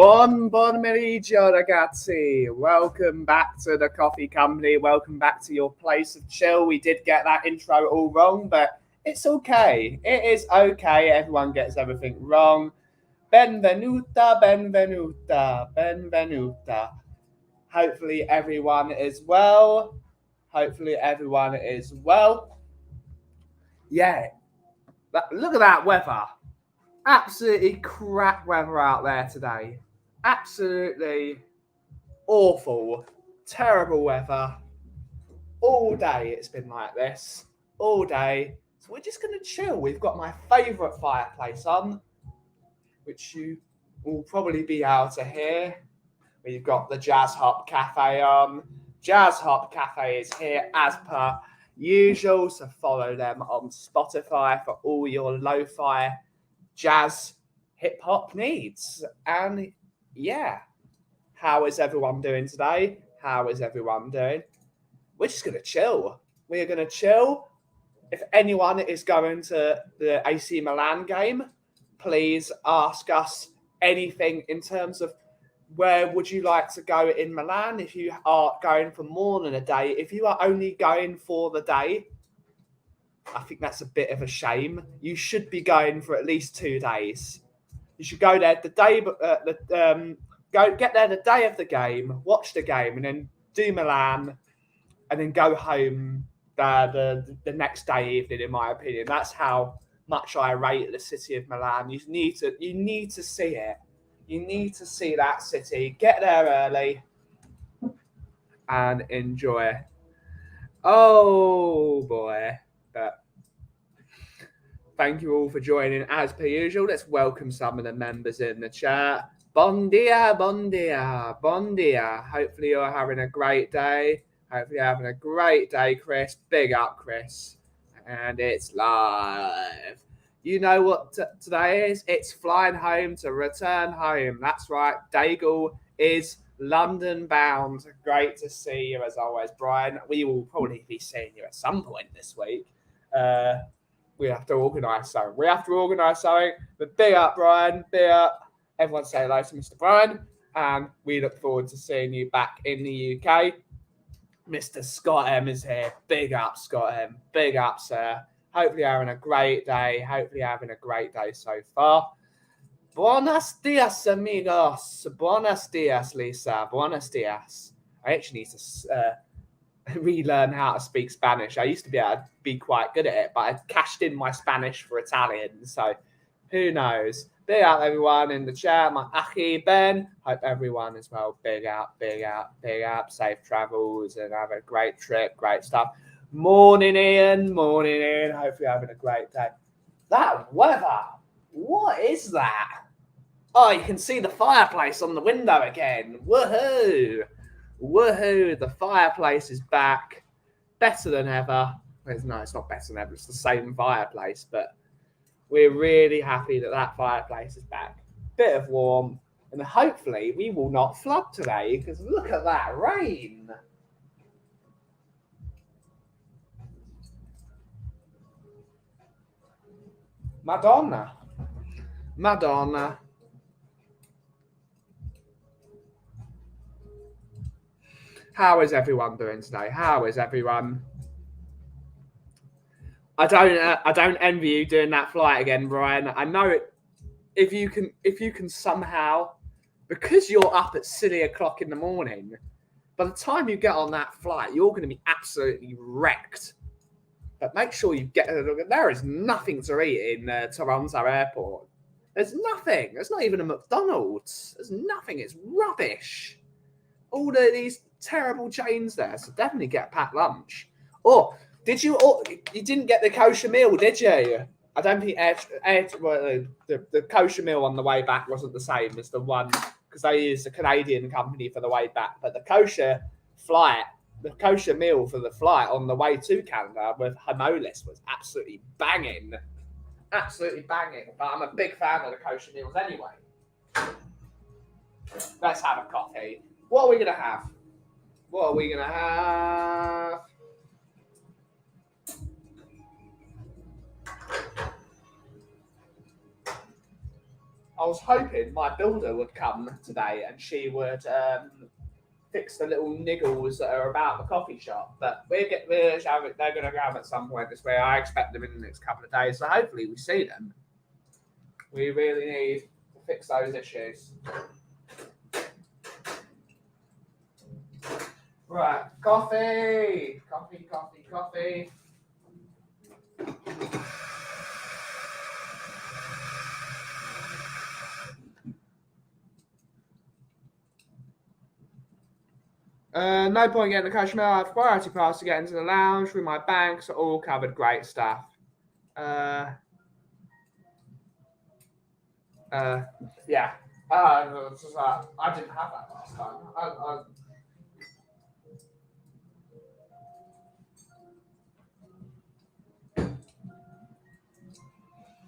Buon pomeriggio, ragazzi. Welcome back to the coffee company. Welcome back to your place of chill. We did get that intro all wrong, but it's okay. It is okay. Everyone gets everything wrong. Benvenuta, benvenuta, benvenuta. Hopefully everyone is well. Hopefully everyone is well. Yeah. Look at that weather. Absolutely crap weather out there today. Absolutely awful, terrible weather. All day it's been like this. All day. So we're just going to chill. We've got my favourite fireplace on, which you will probably be able to hear. We've got the Jazz Hop Cafe on. Jazz Hop Cafe is here as per usual. So follow them on Spotify for all your lo-fi jazz hip hop needs. And yeah, how is everyone doing today? How is everyone doing? We're just going to chill. We're going to chill. If anyone is going to the AC Milan game, please ask us anything in terms of where would you like to go in Milan if you are going for more than a day. If you are only going for the day, I think that's a bit of a shame. You should be going for at least 2 days. You should go there the day, go get there the day of the game, watch the game, and then do Milan, and then go home the next day evening. In my opinion, that's how much I rate the city of Milan. You need to see it. You need to see that city. Get there early and enjoy. Oh boy! But thank you all for joining as per usual. Let's welcome some of the members in the chat. Bon dia, bon dia, bon dia. Hopefully you're having a great day. Hopefully you're having a great day, Chris. Big up, Chris. And it's live. You know what today is? It's flying home to return home. That's right. Daigle is London bound. Great to see you as always, Brian. We will probably be seeing you at some point this week. We have to organise something. But big up, Brian. Big up. Everyone say hello to Mr. Brian. And we look forward to seeing you back in the UK. Mr. Scott M is here. Big up, Scott M. Big up, sir. Hopefully you're having a great day. Hopefully you're having a great day so far. Buenos dias, amigos. Buenos dias, Lisa. Buenos dias. I actually need to relearn how to speak Spanish. I used to be able to be quite good at it, but I cashed in my Spanish for Italian. So who knows? Big up everyone in the chat. My Achi Ben. Hope everyone is well. Big up, big up, big up. Safe travels and have a great trip. Great stuff. Morning, Ian. Morning, Ian. Hope you're having a great day. That weather. What is that? Oh, you can see the fireplace on the window again. Woohoo. Woohoo. The fireplace is back. Better than ever. No, it's not better than ever. It's the same fireplace, but we're really happy that that fireplace is back. Bit of warmth, and hopefully we will not flood today because look at that rain. Madonna. Madonna. How is everyone doing today? How is everyone? I don't envy you doing that flight again, Brian. I know it. If you can somehow, because you're up at silly o'clock in the morning, by the time you get on that flight, you're going to be absolutely wrecked. But make sure you get. There is nothing to eat in Toronto Airport. There's nothing. There's not even a McDonald's. There's nothing. It's rubbish. All these terrible chains there. So definitely get a packed lunch. Or did you? You didn't get the kosher meal, did you? I don't think the kosher meal on the way back wasn't the same as the one because they used a Canadian company for the way back. But the kosher meal for the flight on the way to Canada with Homolis was absolutely banging. Absolutely banging. But I'm a big fan of the kosher meals anyway. Let's have a coffee. What are we going to have? What are we going to have? I was hoping my builder would come today and she would fix the little niggles that are about the coffee shop. But they're going to come at some point this way. I expect them in the next couple of days, so hopefully we see them. We really need to fix those issues. Right, coffee. No point getting the cash mail. I have priority pass to get into the lounge through my banks. All covered. Great stuff. Yeah. I didn't have that last time.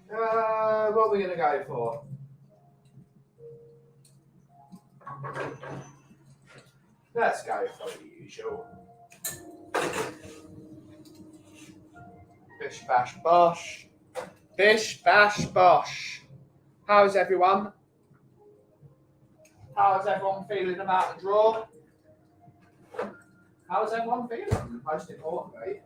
What are we going to go for? Let's go for the usual. Bish bash bosh. Bish bash bosh. How's everyone? How's everyone feeling about the draw? How's everyone feeling? Most importantly.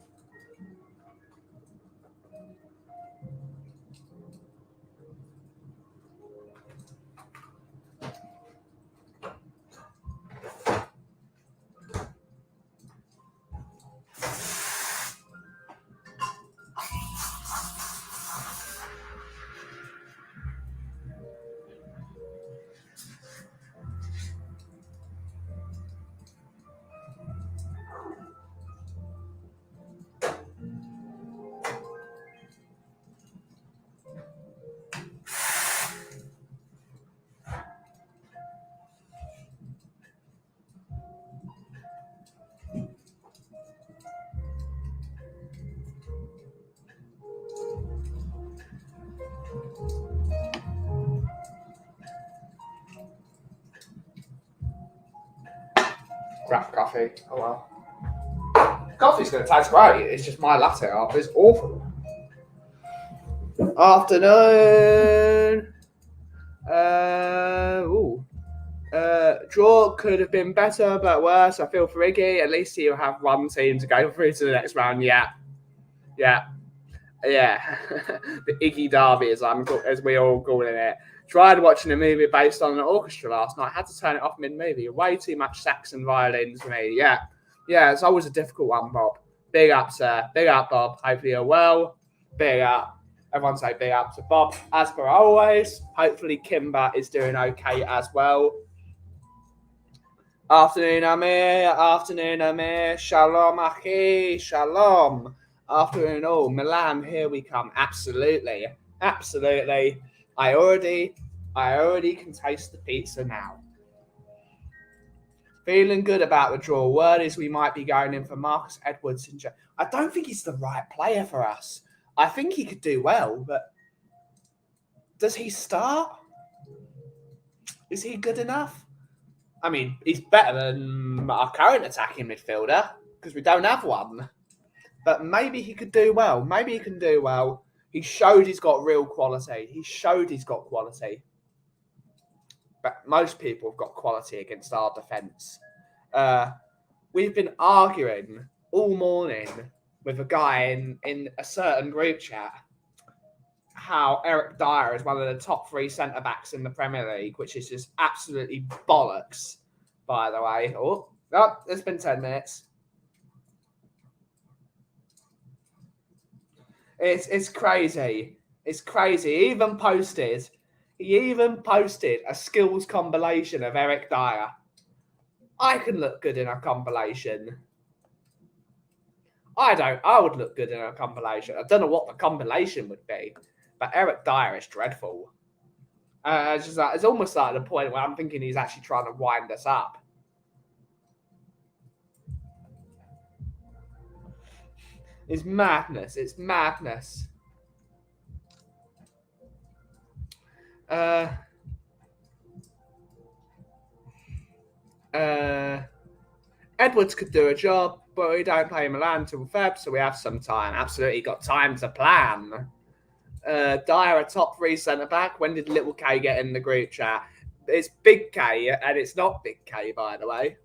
Crap coffee. Oh well. Coffee's going to taste great. It's just my latte art is awful. Afternoon. Draw could have been better, but worse. I feel for Iggy. At least he'll have one team to go through to the next round. Yeah. The Iggy Derby, as we all call it. Tried watching a movie based on an orchestra last night. Had to turn it off mid-movie. Way too much sax and violins for me. Yeah, it's always a difficult one, Bob. Big up, sir. Big up, Bob. Hopefully you're well. Big up. Everyone say big up to Bob. As per always, hopefully Kimber is doing okay as well. Afternoon, Amir. Shalom, Achi. Shalom. Afternoon, all. Milan, here we come. Absolutely. I already can taste the pizza now. Feeling good about the draw. Word is we might be going in for Marcus Edwards. I don't think he's the right player for us. I think he could do well, but does he start? Is he good enough? I mean, he's better than our current attacking midfielder because we don't have one. But maybe he could do well. Maybe he can do well. He showed he's got real quality. But most people have got quality against our defence. We've been arguing all morning with a guy in a certain group chat how Eric Dyer is one of the top 3 centre-backs in the Premier League, which is just absolutely bollocks, by the way. Oh, it's been 10 minutes. It's crazy. It's crazy. He even posted a skills compilation of Eric Dyer. I can look good in a compilation. I would look good in a compilation. I don't know what the compilation would be, but Eric Dyer is dreadful. It's almost like the point where I'm thinking he's actually trying to wind us up. It's madness. Edwards could do a job, but we don't play Milan till Feb, so we have some time. Absolutely got time to plan. Dyer, a top 3 centre back. When did Little K get in the group chat? It's Big K, and it's not Big K, by the way.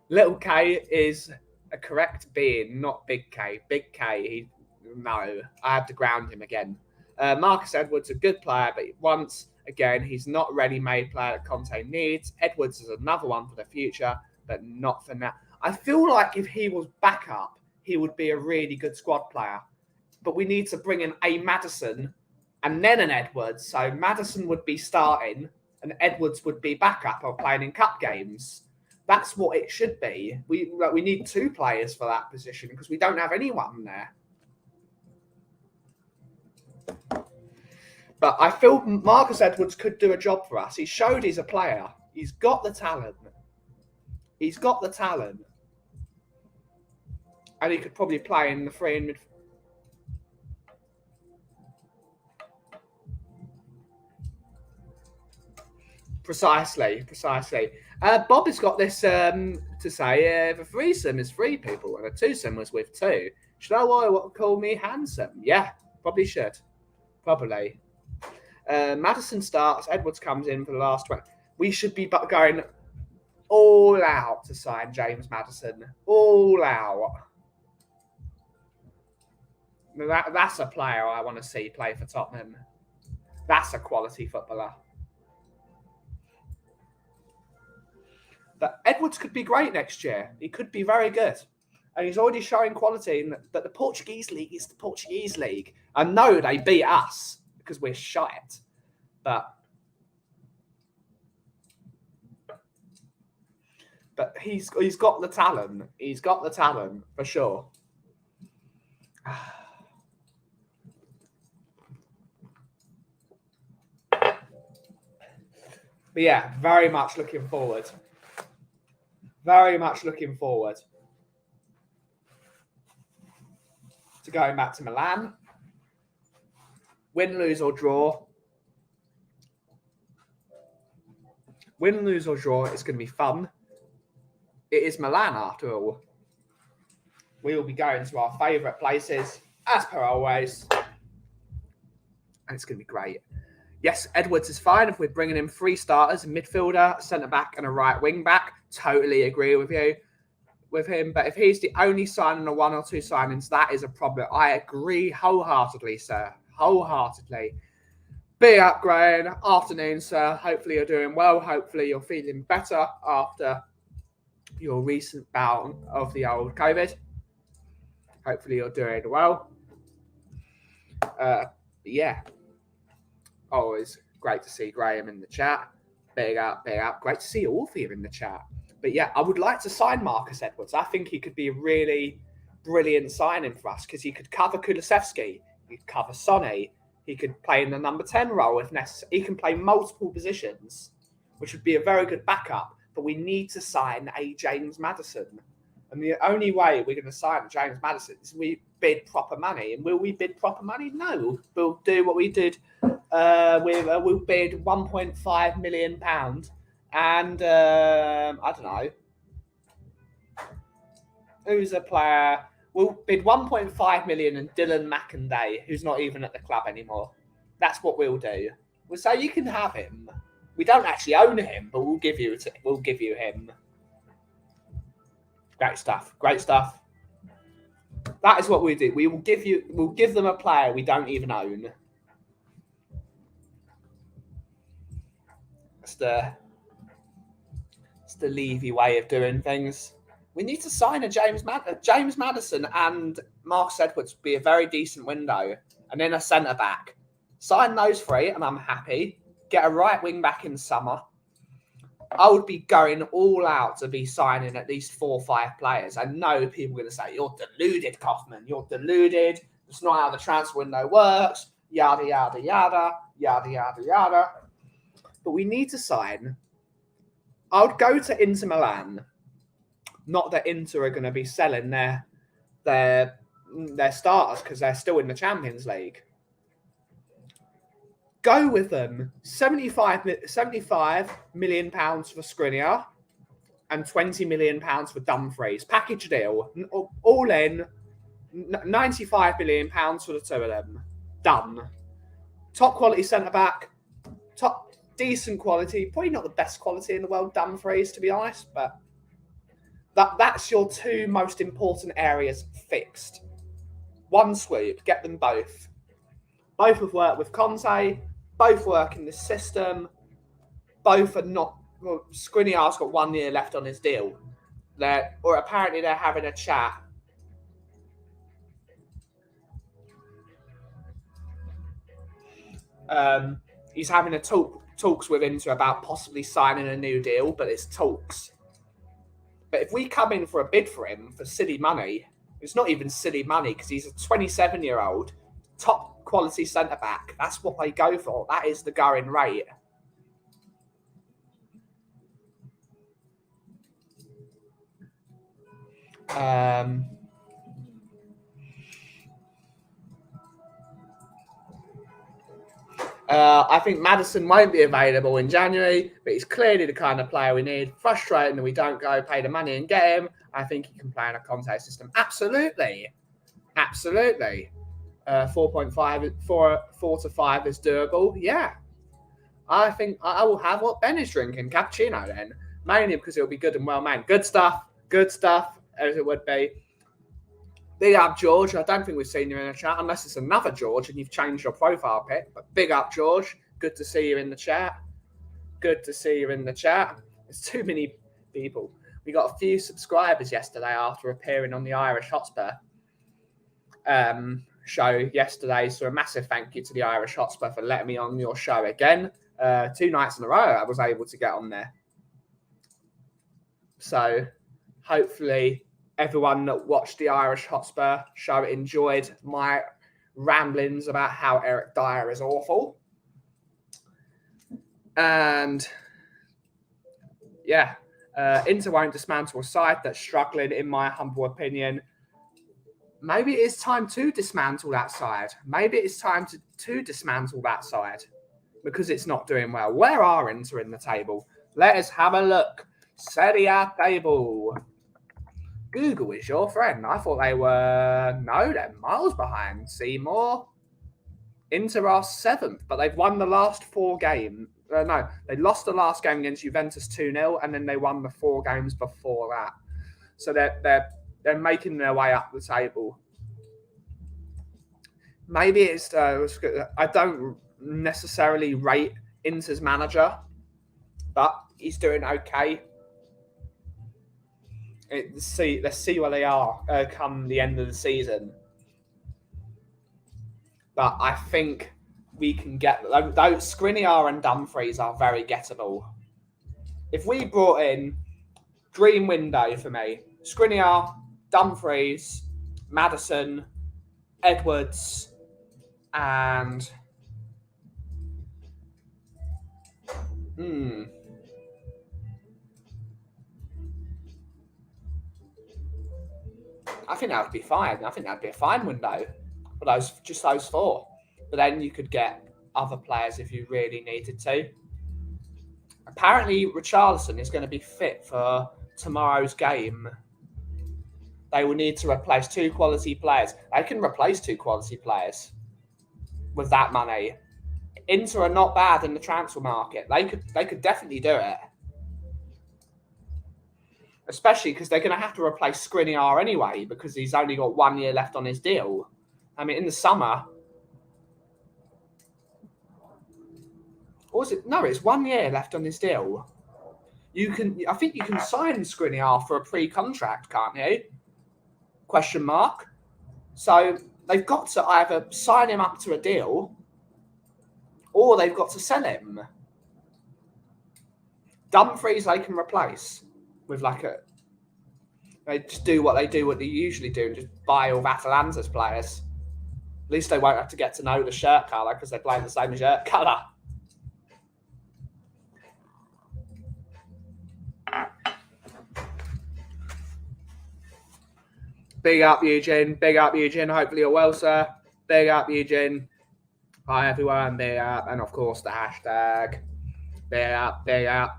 Little K is a correct being, not Big K. Big K, no, I had to ground him again. Marcus Edwards, a good player, but once again, he's not ready-made player that Conte needs. Edwards is another one for the future, but not for now. I feel like if he was backup, he would be a really good squad player. But we need to bring in a Maddison and then an Edwards. So Maddison would be starting and Edwards would be backup or playing in cup games. That's what it should be. We need 2 players for that position because we don't have anyone there. But I feel Marcus Edwards could do a job for us. He showed he's a player. He's got the talent. He's got the talent. And he could probably play in the 3 in midfield. Precisely. Bob has got this to say, if a threesome is 3 people and a twosome was with 2, should I call me handsome? Yeah, probably should. Probably. Maddison starts, Edwards comes in for the last 20. We should be going all out to sign James Maddison. All out. That's a player I want to see play for Tottenham. That's a quality footballer. But Edwards could be great next year. He could be very good. And he's already showing quality. But the Portuguese league is the Portuguese league. I know they beat us because we're shite. But he's got the talent. He's got the talent for sure. But yeah, very much looking forward. Very much looking forward to going back to Milan. Win, lose or draw. Win, lose or draw, it's going to be fun. It is Milan after all. We will be going to our favourite places, as per always. And it's going to be great. Yes, Edwards is fine if we're bringing in 3 starters, a midfielder, centre-back and a right wing-back. Totally agree with him. But if he's the only signing of 1 or 2 signings, that is a problem. I agree wholeheartedly, sir. Wholeheartedly. Big up, Graham. Afternoon, sir. Hopefully you're doing well. Hopefully you're feeling better after your recent bout of the old COVID. Hopefully you're doing well. Yeah. Always great to see Graham in the chat. Big up. Great to see all of you in the chat. But yeah, I would like to sign Marcus Edwards. I think he could be a really brilliant signing for us because he could cover Kulusevski. He could cover Sonny. He could play in the number 10 role if necessary. He can play multiple positions, which would be a very good backup. But we need to sign a James Maddison. And the only way we're going to sign James Maddison is we bid proper money. And will we bid proper money? No. We'll do what we did. We'll bid £1.5 million. And I don't know. Who's a player? We'll bid 1.5 million and Dylan McInday, who's not even at the club anymore. That's what we'll do. We'll say you can have him. We don't actually own him, but we'll give you him. Great stuff. That is what we do. We'll give them a player we don't even own. It's the Levy way of doing things. We need to sign a James Maddison and Marcus Edwards would be a very decent window. And then a centre-back. Sign those 3 and I'm happy. Get a right wing-back in summer. I would be going all out to be signing at least 4 or 5 players. I know people are going to say, you're deluded, Kaufman. You're deluded. That's not how the transfer window works. Yada, yada, yada. Yada, yada, yada. But we need to sign. I would go to Inter Milan. Not that Inter are going to be selling their starters because they're still in the Champions League. Go with them. £75 million for Skriniar and £20 million for Dumfries. Package deal. All in £95 million for the two of them. Done. Top quality centre back. Top decent quality. Probably not the best quality in the world, Dumfries, to be honest, but that's your two most important areas fixed. One swoop, get them both. Both have worked with Conte. Both work in this system. Both are not. Well, Skriniar's got 1 year left on his deal. Apparently they're having a chat. He's having talks with Inter about possibly signing a new deal, but it's talks. But if we come in for a bid for him for silly money, it's not even silly money because he's a 27-year-old top quality centre back. That's what they go for. That is the going rate. I think Maddison won't be available in January, but he's clearly the kind of player we need. Frustrating that we don't go pay the money and get him. I think he can play in a Conte system. Absolutely. 4.5, 4 to 5 is doable. Yeah. I think I will have what Ben is drinking, cappuccino then. Mainly because it'll be good and well made. Good stuff, as it would be. Big up, George. I don't think we've seen you in a chat, unless it's another George and you've changed your profile pic. But big up, George. Good to see you in the chat. There's too many people. We got a few subscribers yesterday after appearing on the Irish Hotspur show yesterday. So a massive thank you to the Irish Hotspur for letting me on your show again. 2 nights in a row I was able to get on there. So hopefully everyone that watched the Irish Hotspur show enjoyed my ramblings about how Eric Dyer is awful. And yeah, Inter won't dismantle a side that's struggling, in my humble opinion. Maybe it is time to dismantle that side. Maybe it's time to dismantle that side because it's not doing well. Where are Inter in the table? Let us have a look. Serie A table. Google is your friend. I thought they were... No, they're miles behind. Seymour. Inter are 7th, but they've won the last 4 games. No, they lost the last game against Juventus 2-0, and then they won the 4 games before that. So they're making their way up the table. Maybe it's... I don't necessarily rate Inter's manager, but he's doing okay. Let's see where they are come the end of the season. But I think we can get those. Skriniar and Dumfries are very gettable. If we brought in dream window for me, Skriniar, Dumfries, Maddison, Edwards, and I think that would be fine. I think that'd be a fine window for those 4. But then you could get other players if you really needed to. Apparently, Richarlison is going to be fit for tomorrow's game. They will need to replace 2 quality players. They can replace 2 quality players with that money. Inter are not bad in the transfer market. They could definitely do it. Especially because they're going to have to replace Skriniar anyway because he's only got 1 year left on his deal. I mean, in the summer... Or is it? No, it's 1 year left on his deal. I think you can sign Skriniar for a pre-contract, can't you? Question mark. So they've got to either sign him up to a deal or they've got to sell him. Dumfries they can replace with they just do what they usually do and just buy all of Atalanta's players. At least they won't have to get to know the shirt colour because they're playing the same shirt colour. Big up, Eugene. Hopefully you're well, sir. Big up, Eugene. Hi, everyone. Big up. And, of course, the hashtag. Big up.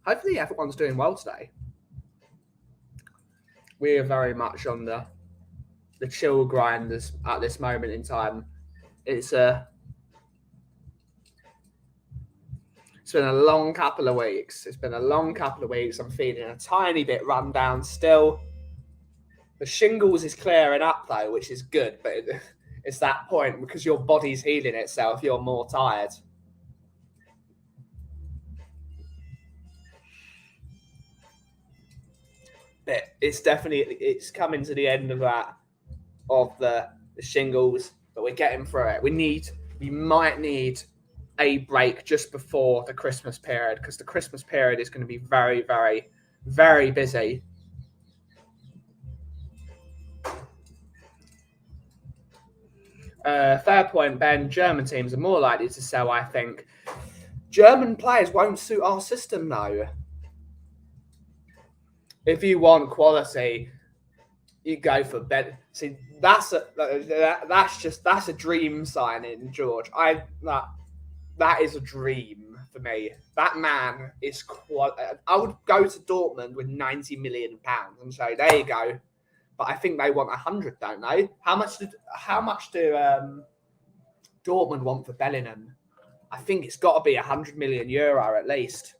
Hopefully everyone's doing well today. We are very much on the the chill grinders at this moment in time. It's been a long couple of weeks. It's been a long couple of weeks. I'm feeling a tiny bit run down still. The shingles is clearing up though, which is good, but it's that point because your body's healing itself, you're more tired. But it's coming to the end of that of the shingles, but we're getting through it. We might need a break just before the Christmas period because the Christmas period is going to be very, very, very busy. Fair point, Ben. German teams are more likely to sell, I think. German players won't suit our system, though. If you want quality, you go for Ben. See, that's a dream signing, George. That is a dream for me. That man is I would go to Dortmund with £90 million and say, there you go. But I think they want 100, don't they? How much do Dortmund want for Bellingham? I think it's got to be €100 million at least.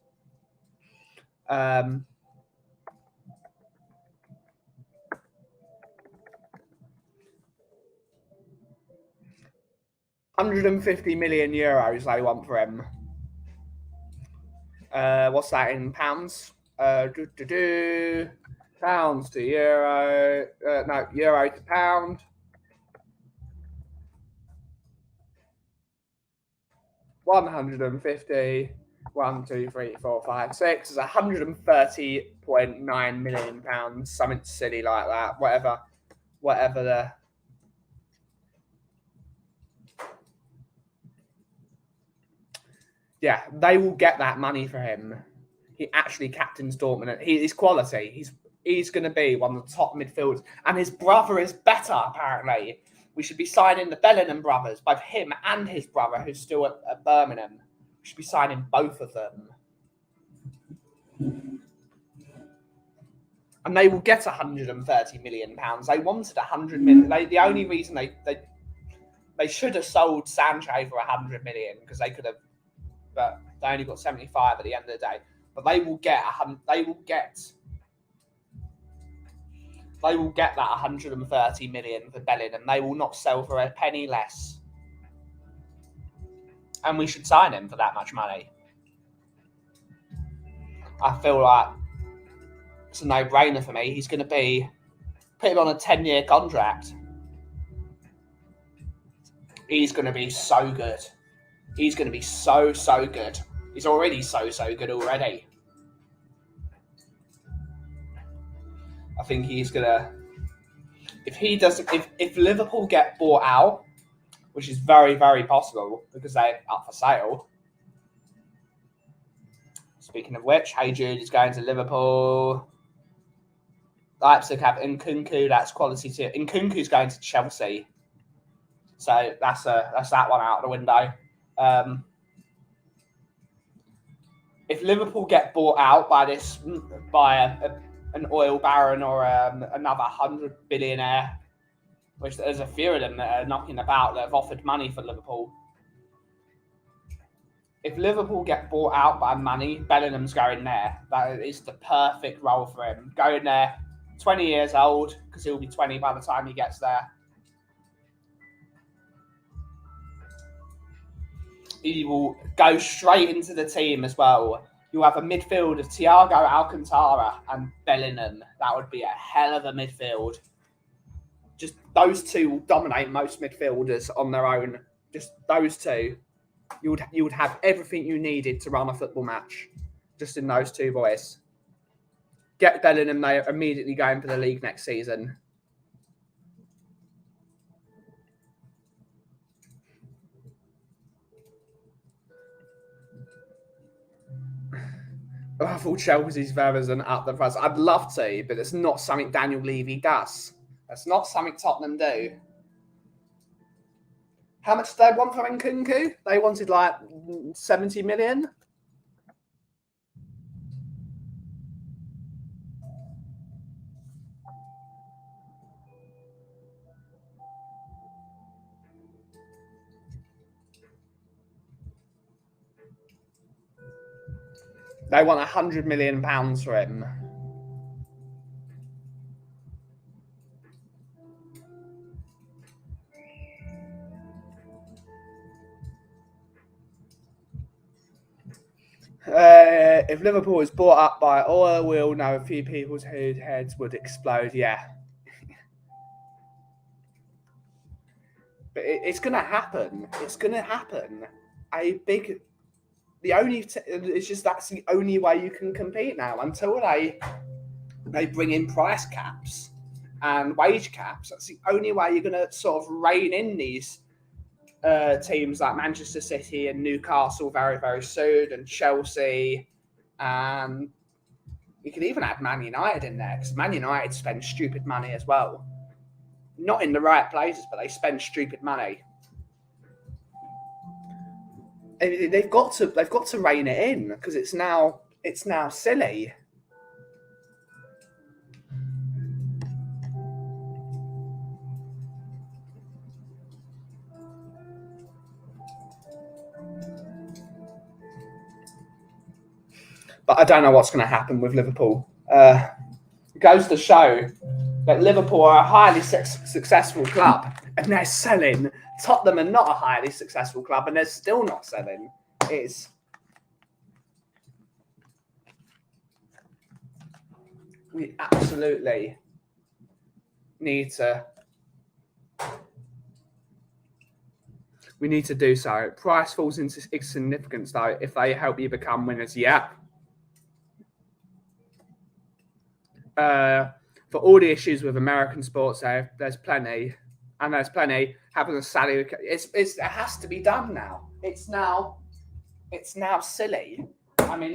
150 million euros they want for him. What's that in pounds? Pounds to euro. No, euro to pound. £150. 1, 2, 3, 4, 5, 6 is £130.9 million. Something silly like that. Whatever the. Yeah, they will get that money for him. He actually captains Dortmund. He's quality. He's going to be one of the top midfielders. And his brother is better, apparently. We should be signing the Bellingham brothers, both him and his brother, who's still at Birmingham. We should be signing both of them. And they will get £130 million. They wanted £100 million. The only reason they should have sold Sancho for £100 million because they could have, but they only got 75 at the end of the day. But they will get that £130 million for Bellingham. They will not sell for a penny less. And we should sign him for that much money. I feel like it's a no-brainer for me. He's going to put him on a 10-year contract. He's going to be so good. He's going to be so good. He's already so good already. I think he's going to... If Liverpool get bought out, which is very, very possible because they're up for sale. Speaking of which, Hey Jude is going to Liverpool. Leipzig have Nkunku, that's quality too. Nkunku's going to Chelsea. So that's that one out of the window. If Liverpool get bought out by an oil baron or another 100 billionaire, which there's a few of them that are knocking about that have offered money for Liverpool. If Liverpool get bought out by money, Bellingham's going there. That is the perfect role for him. Going there, 20 years old, because he'll be 20 by the time he gets there. He will go straight into the team as well. You'll have a midfield of Thiago Alcantara and Bellingham. That would be a hell of a midfield. Just those two will dominate most midfielders on their own. Just those two. You would have everything you needed to run a football match just in those two boys. Get Bellingham, they're immediately going for the league next season. I thought Chelsea's Verizon up the price. I'd love to, but it's not something Daniel Levy does. That's not something Tottenham do. How much did they want for Nkunku? They wanted like 70 million. They want £100 million for him. If Liverpool is bought up by oil, we'll know a few people's heads would explode. Yeah, but it's going to happen. It's going to happen. It's just that's the only way you can compete now until they bring in price caps and wage caps. That's the only way you're going to sort of rein in these teams like Manchester City and Newcastle very, very soon, and Chelsea, and you could even add Man United in there, because Man United spend stupid money as well. Not in the right places, but they spend stupid money. They've got to rein it in, because it's now silly. But I don't know what's going to happen with Liverpool. It goes to show that Liverpool are a highly successful club, and they're selling. Tottenham are not a highly successful club, and they're still not selling. We absolutely need to. We need to do so. Price falls into insignificance, though, if they help you become winners. Yeah. For all the issues with American sports, there's plenty, and there's plenty. Having a salary, it has to be done now. It's now silly. I mean,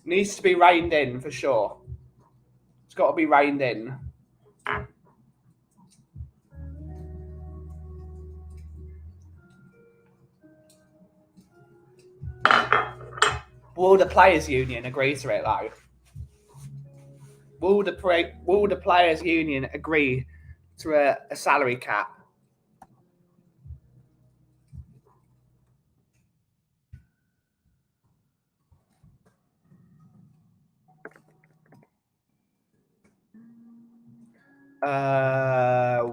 needs to be reined in for sure. It's got to be reined in. Will the players' union agree to it, though? Will the players' union agree to a salary cap?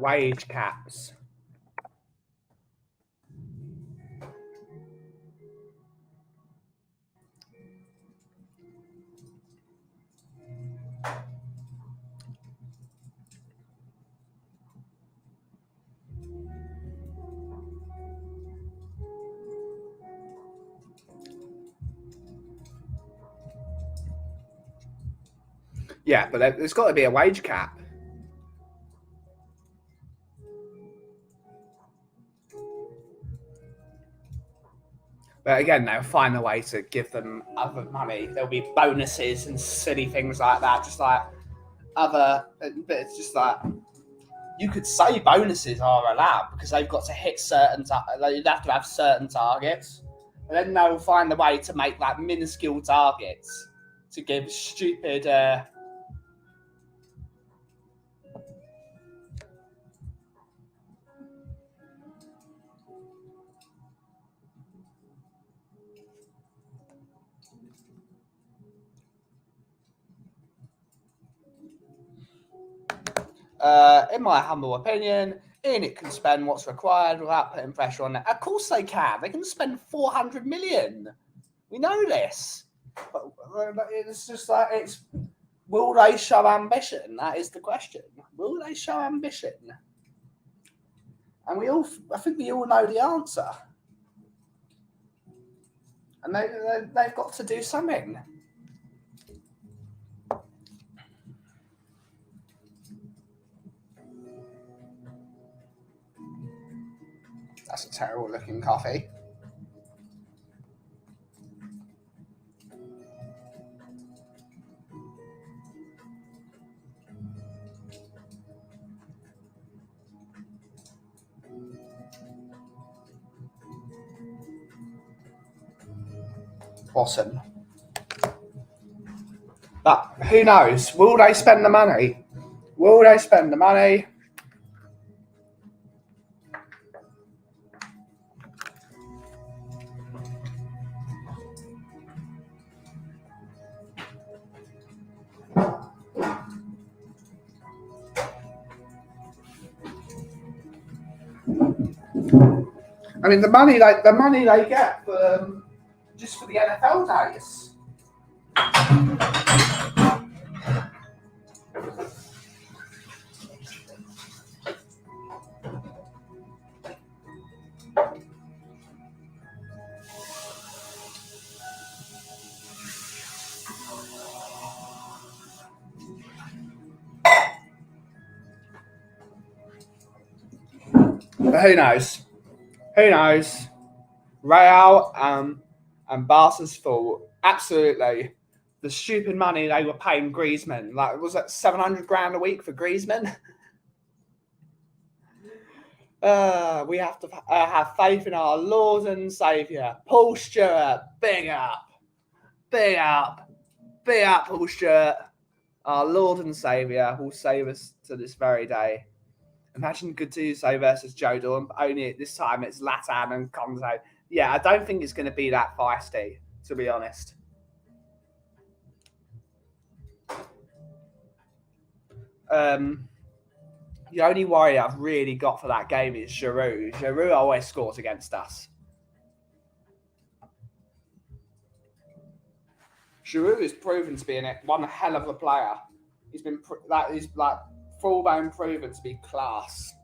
Wage caps. Yeah, but there's got to be a wage cap. But again, they'll find a way to give them other money. There'll be bonuses and silly things like that, just like other. But it's just like you could say bonuses are allowed because they've got to hit certain. You'd have to have certain targets, and then they'll find a way to make like minuscule targets to give stupid. In my humble opinion, it can spend what's required without putting pressure on it. Of course they can. They can spend 400 million. We know this. But it's just like will they show ambition? That is the question. Will they show ambition? And I think we all know the answer. And they've got to do something. That's a terrible looking coffee. Awesome. But who knows? Will they spend the money? Will they spend the money? I mean, the money they get for just for the NFL days. But who knows? Who knows? Real and Barca's fault. Absolutely. The stupid money they were paying Griezmann. Like, was that 700 grand a week for Griezmann? We have to have faith in our Lord and Saviour. Paul Stewart, big up. Big up. Big up, Paul Stewart. Our Lord and Saviour will save us to this very day. Imagine Gattuso versus Joe Dorn, but only this time it's Latan and Conte. Yeah, I don't think it's going to be that feisty, to be honest. The only worry I've really got for that game is Giroud. Giroud always scores against us. Giroud is proven to be one hell of a player. He's like full-blown proven to be class.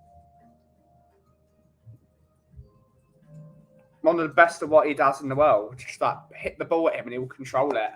One of the best of what he does in the world. Just like hit the ball at him and he'll control it.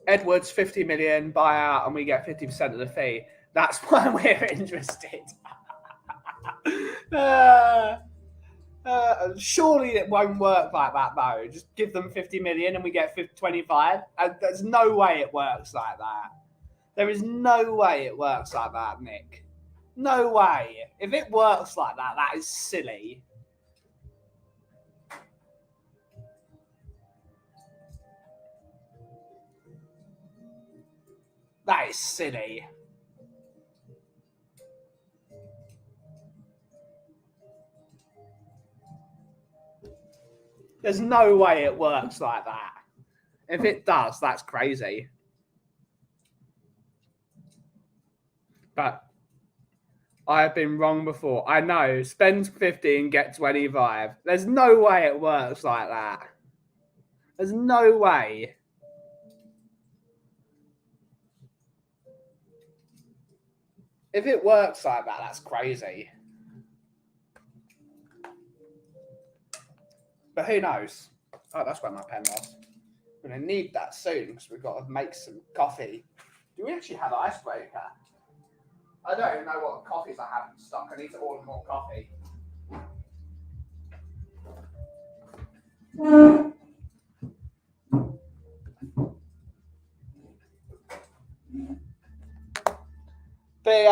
Edwards, 50 million buyout, and we get 50% of the fee. That's why we're interested. Surely it won't work like that, though. Just give them 50 million and we get 25. There's no way it works like that. There is no way it works like that, Nick. No way. If it works like that, that is silly. That is silly. There's no way it works like that. If it does, that's crazy. But I have been wrong before. I know. Spend 50 and get 25. There's no way it works like that. There's no way. If it works like that, that's crazy. But who knows? Oh, that's where my pen was. I'm going to need that soon because we've got to make some coffee. Do we actually have icebreaker? I don't even know what coffees I have in stock. I need to order more coffee. Big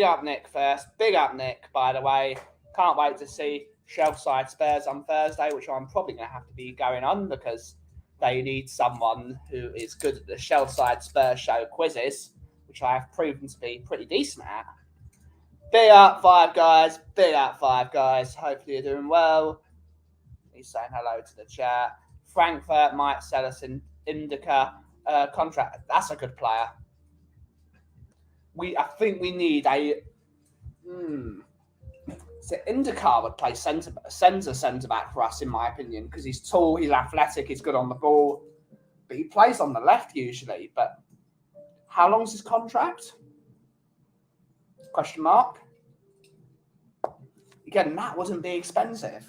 up Nick first. Big up Nick, by the way. Can't wait to see Shelfside Spurs on Thursday, which I'm probably going to have to be going on because they need someone who is good at the Shelfside Spurs show quizzes, which I have proven to be pretty decent at. Big up Five Guys. Big up Five Guys. Hopefully you're doing well. He's saying hello to the chat. Frankfurt might sell us in Indica contract. That's a good player. I think we need a. So Indica would play centre back for us, in my opinion, because he's tall, he's athletic, he's good on the ball, but he plays on the left usually. But how long's his contract? Question mark. Again, that wouldn't be expensive.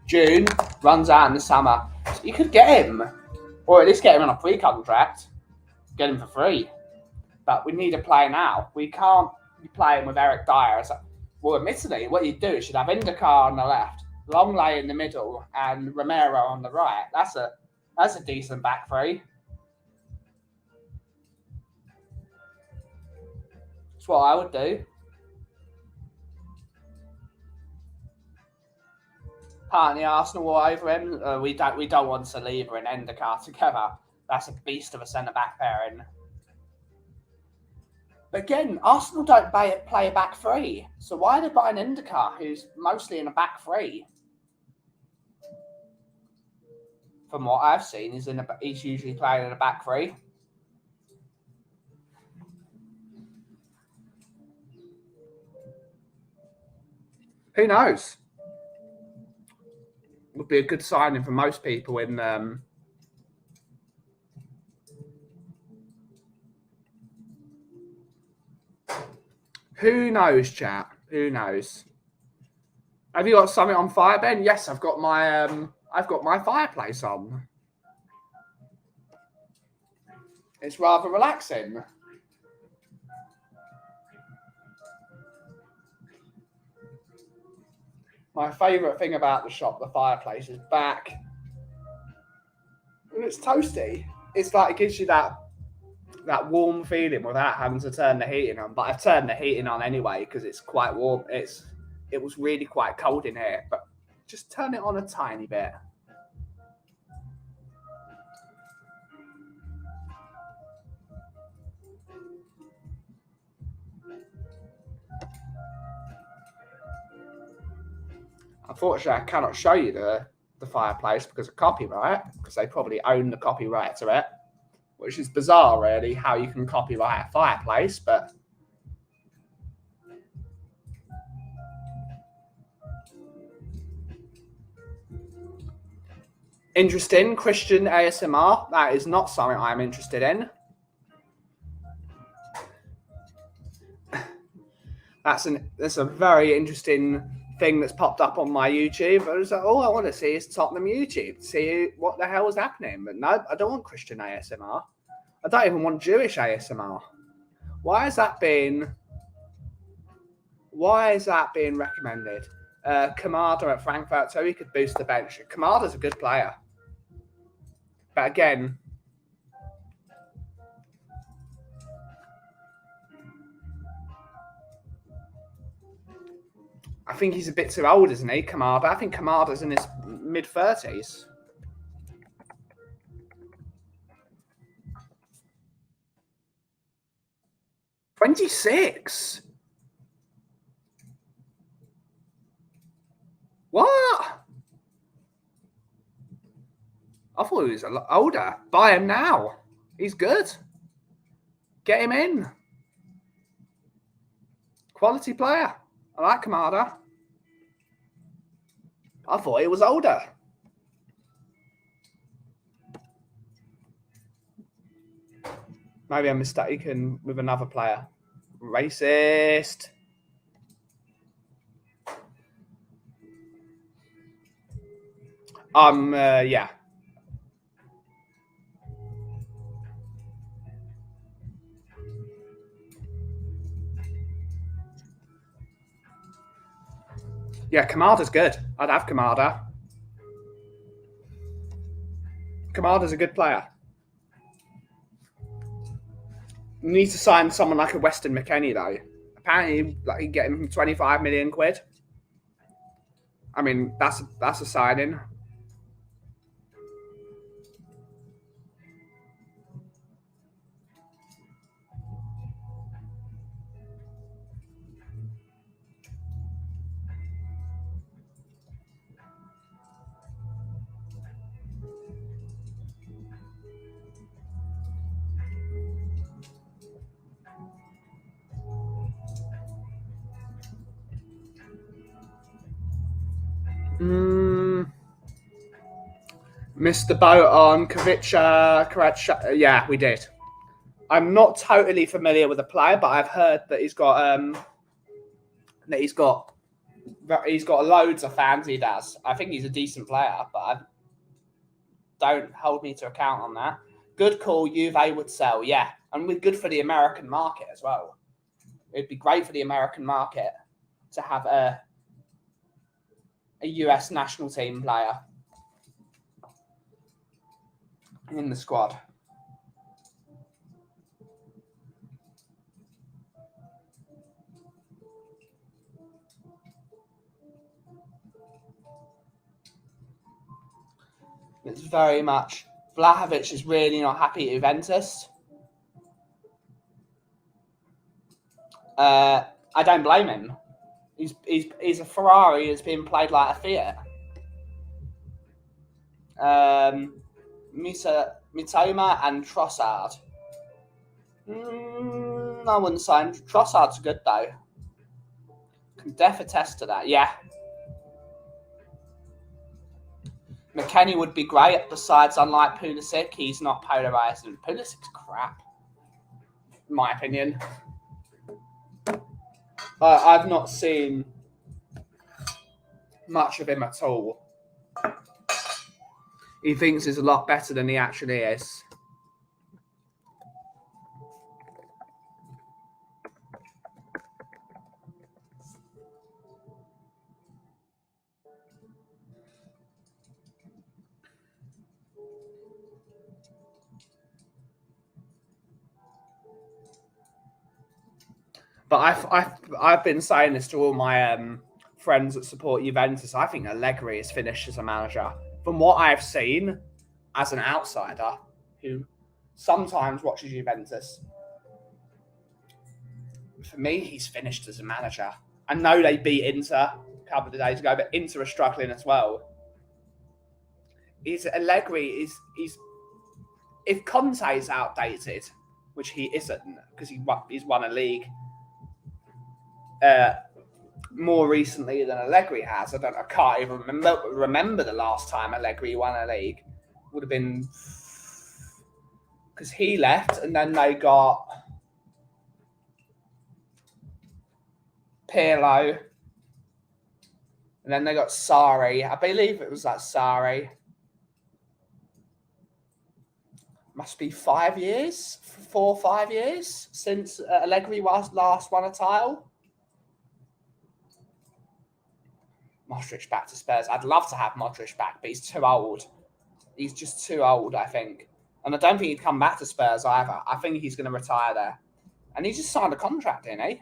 June runs out in the summer. So you could get him, or at least get him on a free contract, get him for free. But we need a player now. We can't be playing with Eric Dyer. Well, admittedly, what you do is you'd have Indikar on the left, Longley in the middle, and Romero on the right. That's a decent back three. That's what I would do. Apparently, Arsenal were over him. We don't want Saliba and Endicott together. That's a beast of a centre back pairing. But again, Arsenal don't play a back three. So why are they buying Endicott, who's mostly in a back three? From what I've seen, he's usually playing in a back three. Who knows? Would be a good signing for most people in who knows, chat? Who knows? Have you got something on fire, Ben? Yes, I've got my fireplace on. It's rather relaxing. My favourite thing about the shop, the fireplace, is back. And it's toasty. It's like it gives you that warm feeling without having to turn the heating on. But I've turned the heating on anyway because it's quite warm. It was really quite cold in here, but just turn it on a tiny bit. Unfortunately, I cannot show you the fireplace because of copyright, because they probably own the copyright to it, which is bizarre, really, how you can copyright a fireplace, but interesting. Christian ASMR. That is not something I'm interested in. That's a very interesting thing that's popped up on my YouTube. I was like, all I want to see is Tottenham YouTube, see what the hell is happening. But no, I don't want Christian ASMR. I don't even want Jewish ASMR. Why is that being recommended? Kamada at Frankfurt, so he could boost the bench. Kamada's a good player. But again, I think he's a bit too old, isn't he, Kamada? I think Kamada's in his mid-30s. "26? What? I thought he was a lot older. Buy him now. He's good. Get him in. Quality player. I like Kamada. I thought he was older. Maybe I'm mistaken with another player. Racist. Yeah. Yeah, Kamada's good. I'd have Kamada. Kamada's a good player. You need to sign someone like a Weston McKennie, though. Apparently, like, you get him 25 million quid. I mean, that's a signing. Missed the boat on Kvaratskhelia. Yeah, we did. I'm not totally familiar with the player, but I've heard that he's got He's got loads of fans, he does. I think he's a decent player, but don't hold me to account on that. Good call, Juve would sell, yeah. And we're good for the American market as well. It'd be great for the American market to have a US national team player in the squad. It's very much. Vlahovic is really not happy at Juventus. I don't blame him. He's a Ferrari that's being played like a Fiat. Mitoma and Trossard. I wouldn't say Trossard's good though. Can def attest to that. Yeah. McKennie would be great. Besides, unlike Pulisic, he's not polarising. Pulisic's crap, in my opinion. I've not seen much of him at all. He thinks he's a lot better than he actually is. But I've been saying this to all my friends that support Juventus. I think Allegri is finished as a manager. From what I've seen as an outsider who sometimes watches Juventus, for me, he's finished as a manager. I know they beat Inter a couple of days ago, but Inter are struggling as well. Allegri is if Conte is outdated, which he isn't because he's won a league more recently than Allegri has. I can't even remember the last time Allegri won a league. Would have been because he left, and then they got Pirlo, and then they got Sarri. I believe it was like Sarri. Must be 5 years, 4 or 5 years since Allegri last won a title. Modric back to Spurs. I'd love to have Modric back, but he's too old. He's just too old, I think. And I don't think he'd come back to Spurs either. I think he's going to retire there. And he just signed a contract, didn't he?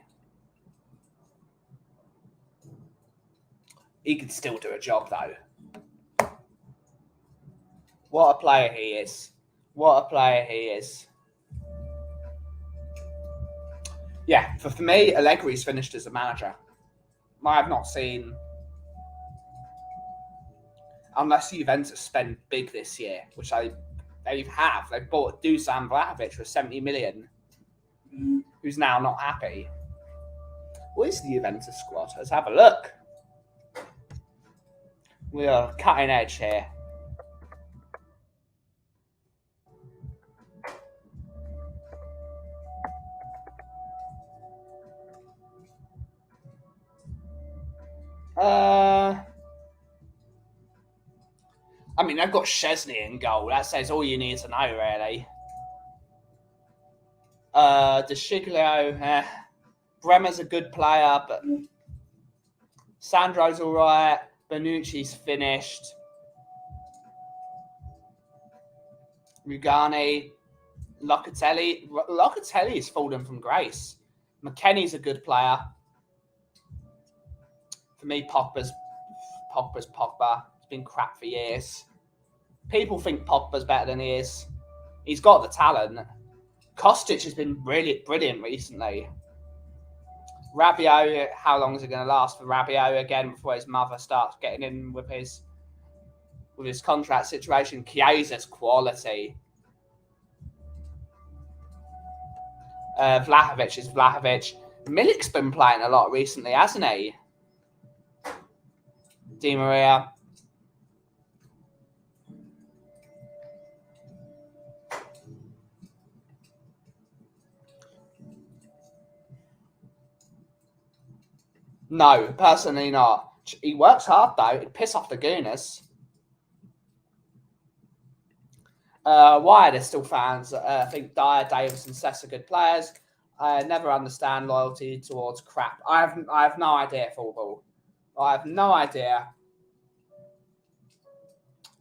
He could still do a job, though. What a player he is. What a player he is. Yeah, for me, Allegri's finished as a manager. I have not seen... Unless Juventus spend big this year, which they have. They've bought Dusan Vlahovic for 70 million, who's now not happy. What is the Juventus squad? Let's have a look. We are cutting edge here. I mean, they've got Szczesny in goal. That says all you need to know, really. De Sciglio, Bremer's a good player, but Sandro's all right. Bonucci's finished. Rugani, Locatelli. Locatelli's fallen from grace. McKennie's a good player. For me, Pogba's Pogba. He's been crap for years. People think Pogba's better than he is. He's got the talent. Kostic has been really brilliant recently. Rabiot, how long is it going to last for Rabiot again before his mother starts getting in with his contract situation? Chiesa's quality. Vlahovic is Vlahovic. Milik's been playing a lot recently, hasn't he? Di Maria. No, personally not. He works hard, though. He'd piss off the Gooners. Why are there still fans that think Dyer, Davis, and Sess are good players? I never understand loyalty towards crap. I have no idea, football. I have no idea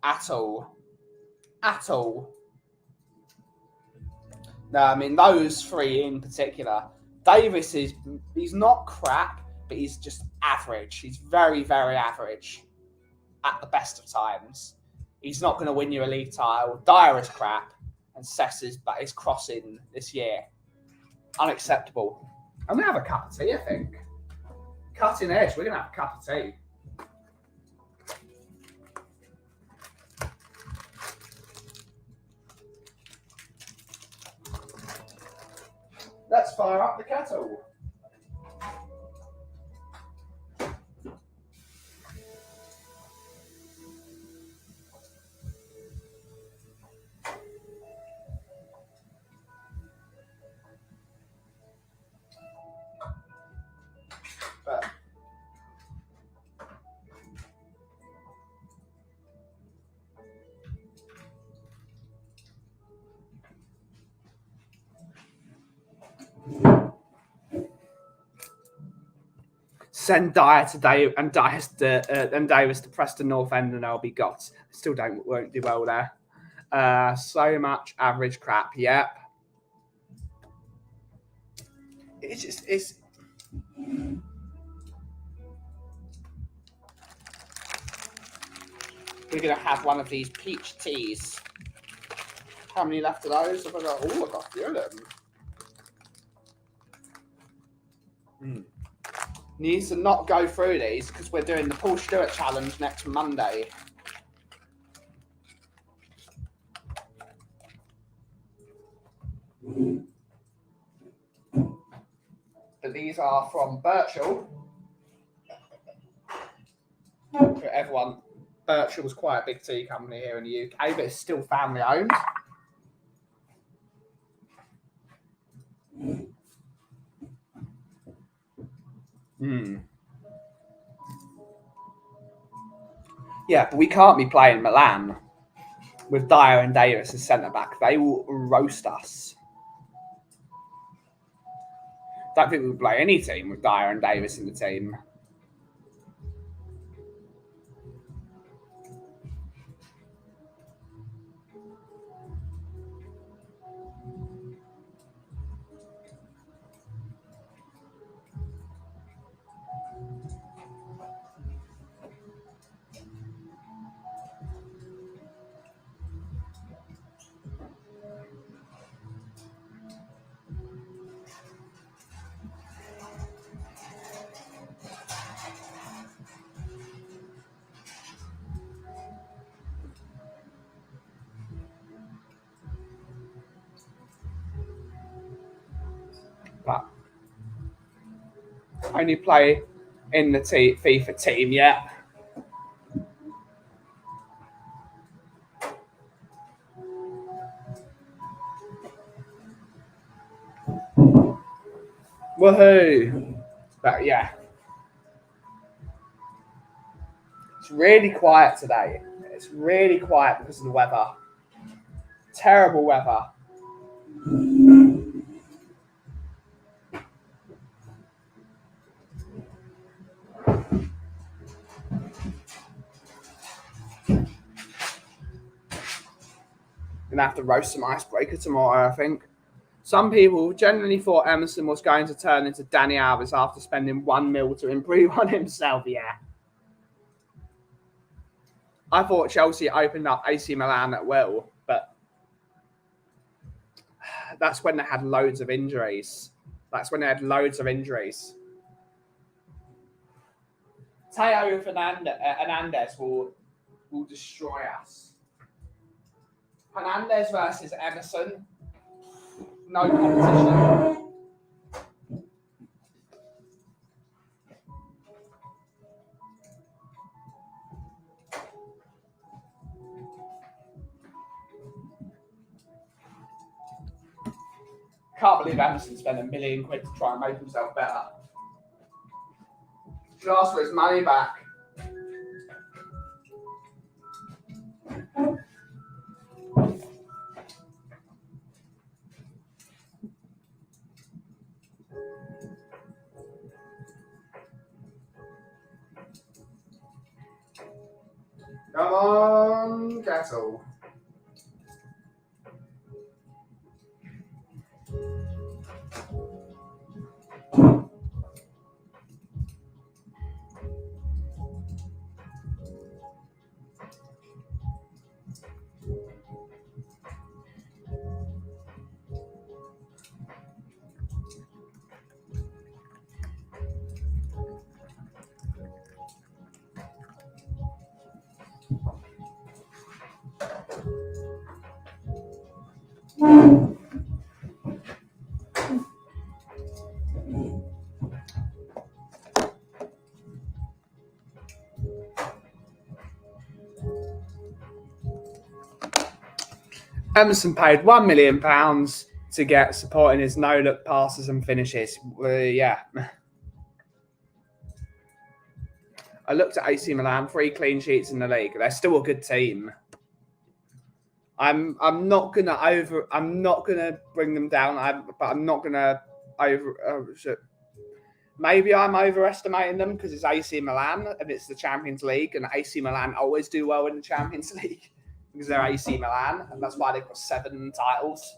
at all. At all. No, I mean, those three in particular. Davis he's not crap, but he's just average. He's very, very average at the best of times. He's not going to win you a league title. Dyer is crap, and Sess is crossing this year. Unacceptable. I'm going to have a cup of tea, I think. Cutting edge. We're going to have a cup of tea. Let's fire up the kettle. Send Dyer today and Davis to Preston North End and they'll be got. Still won't do well there. So much average crap. Yep. It's. We're gonna have one of these peach teas. How many left of those? Have I got? Oh, I got a few of them. Needs to not go through these because we're doing the Paul Stewart challenge next Monday. But these are from Birchall. For everyone, Birchall's quite a big tea company here in the UK, but it's still family owned. Yeah, but we can't be playing Milan with Dyer and Davis as centre back. They will roast us. Don't think we'll play any team with Dyer and Davis in the team. But only play in the FIFA team yet. Woohoo! But yeah, it's really quiet today. It's really quiet because of the weather. Terrible weather. Gonna have to roast some icebreaker tomorrow, I think. Some people genuinely thought Emerson was going to turn into Danny Alves after spending $1 million to improve on himself. Yeah. I thought Chelsea opened up AC Milan at will, but that's when they had loads of injuries. Teo Hernandez will destroy us. Hernandez versus Emerson. No competition. Can't believe Emerson spent £1 million to try and make himself better. Should ask for his money back. Come on, Kettle. Emerson paid £1 million to get supporting his no-look passes and finishes. Yeah. I looked at AC Milan, 3 clean sheets in the league. They're still a good team. I'm not gonna bring them down. But I'm not gonna maybe I'm overestimating them because it's AC Milan and it's the Champions League, and AC Milan always do well in the Champions League because they're AC Milan, and that's why they've got 7 titles.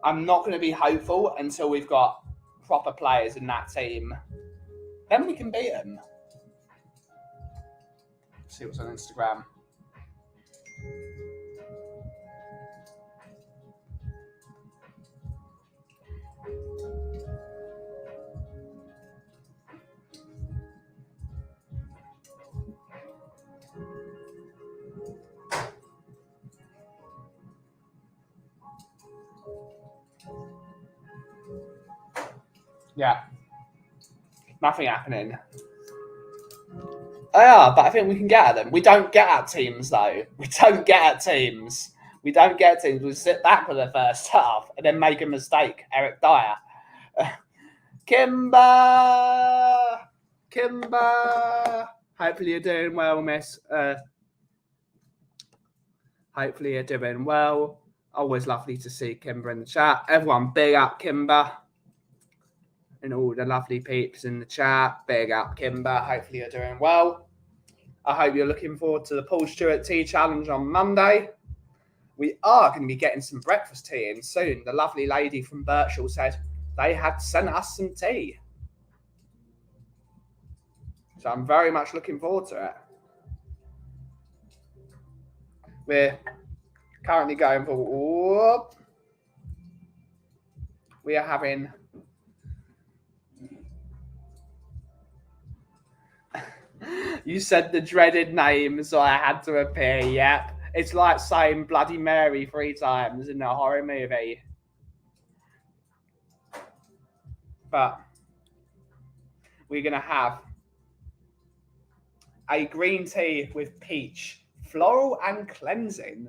I'm not going to be hopeful until we've got proper players in that team. Then we can beat them. Let's see what's on Instagram. Yeah. Nothing happening. Oh, yeah, but I think we can get at them. We don't get at teams, though. We don't get at teams. We sit back for the first half and then make a mistake. Eric Dyer. Kimber! Hopefully you're doing well, miss. Hopefully you're doing well. Always lovely to see Kimber in the chat. Everyone, big up Kimber. And all the lovely peeps in the chat. Big up Kimber. Hopefully you're doing well. I hope you're looking forward to the Paul Stewart Tea Challenge on Monday. We are going to be getting some breakfast tea in soon. The lovely lady from Birchall said they had sent us some tea. So I'm very much looking forward to it. We're currently going for... We are having... You said the dreaded name, so I had to appear. Yep. It's like saying Bloody Mary 3 times in a horror movie. But we're going to have a green tea with peach, floral and cleansing.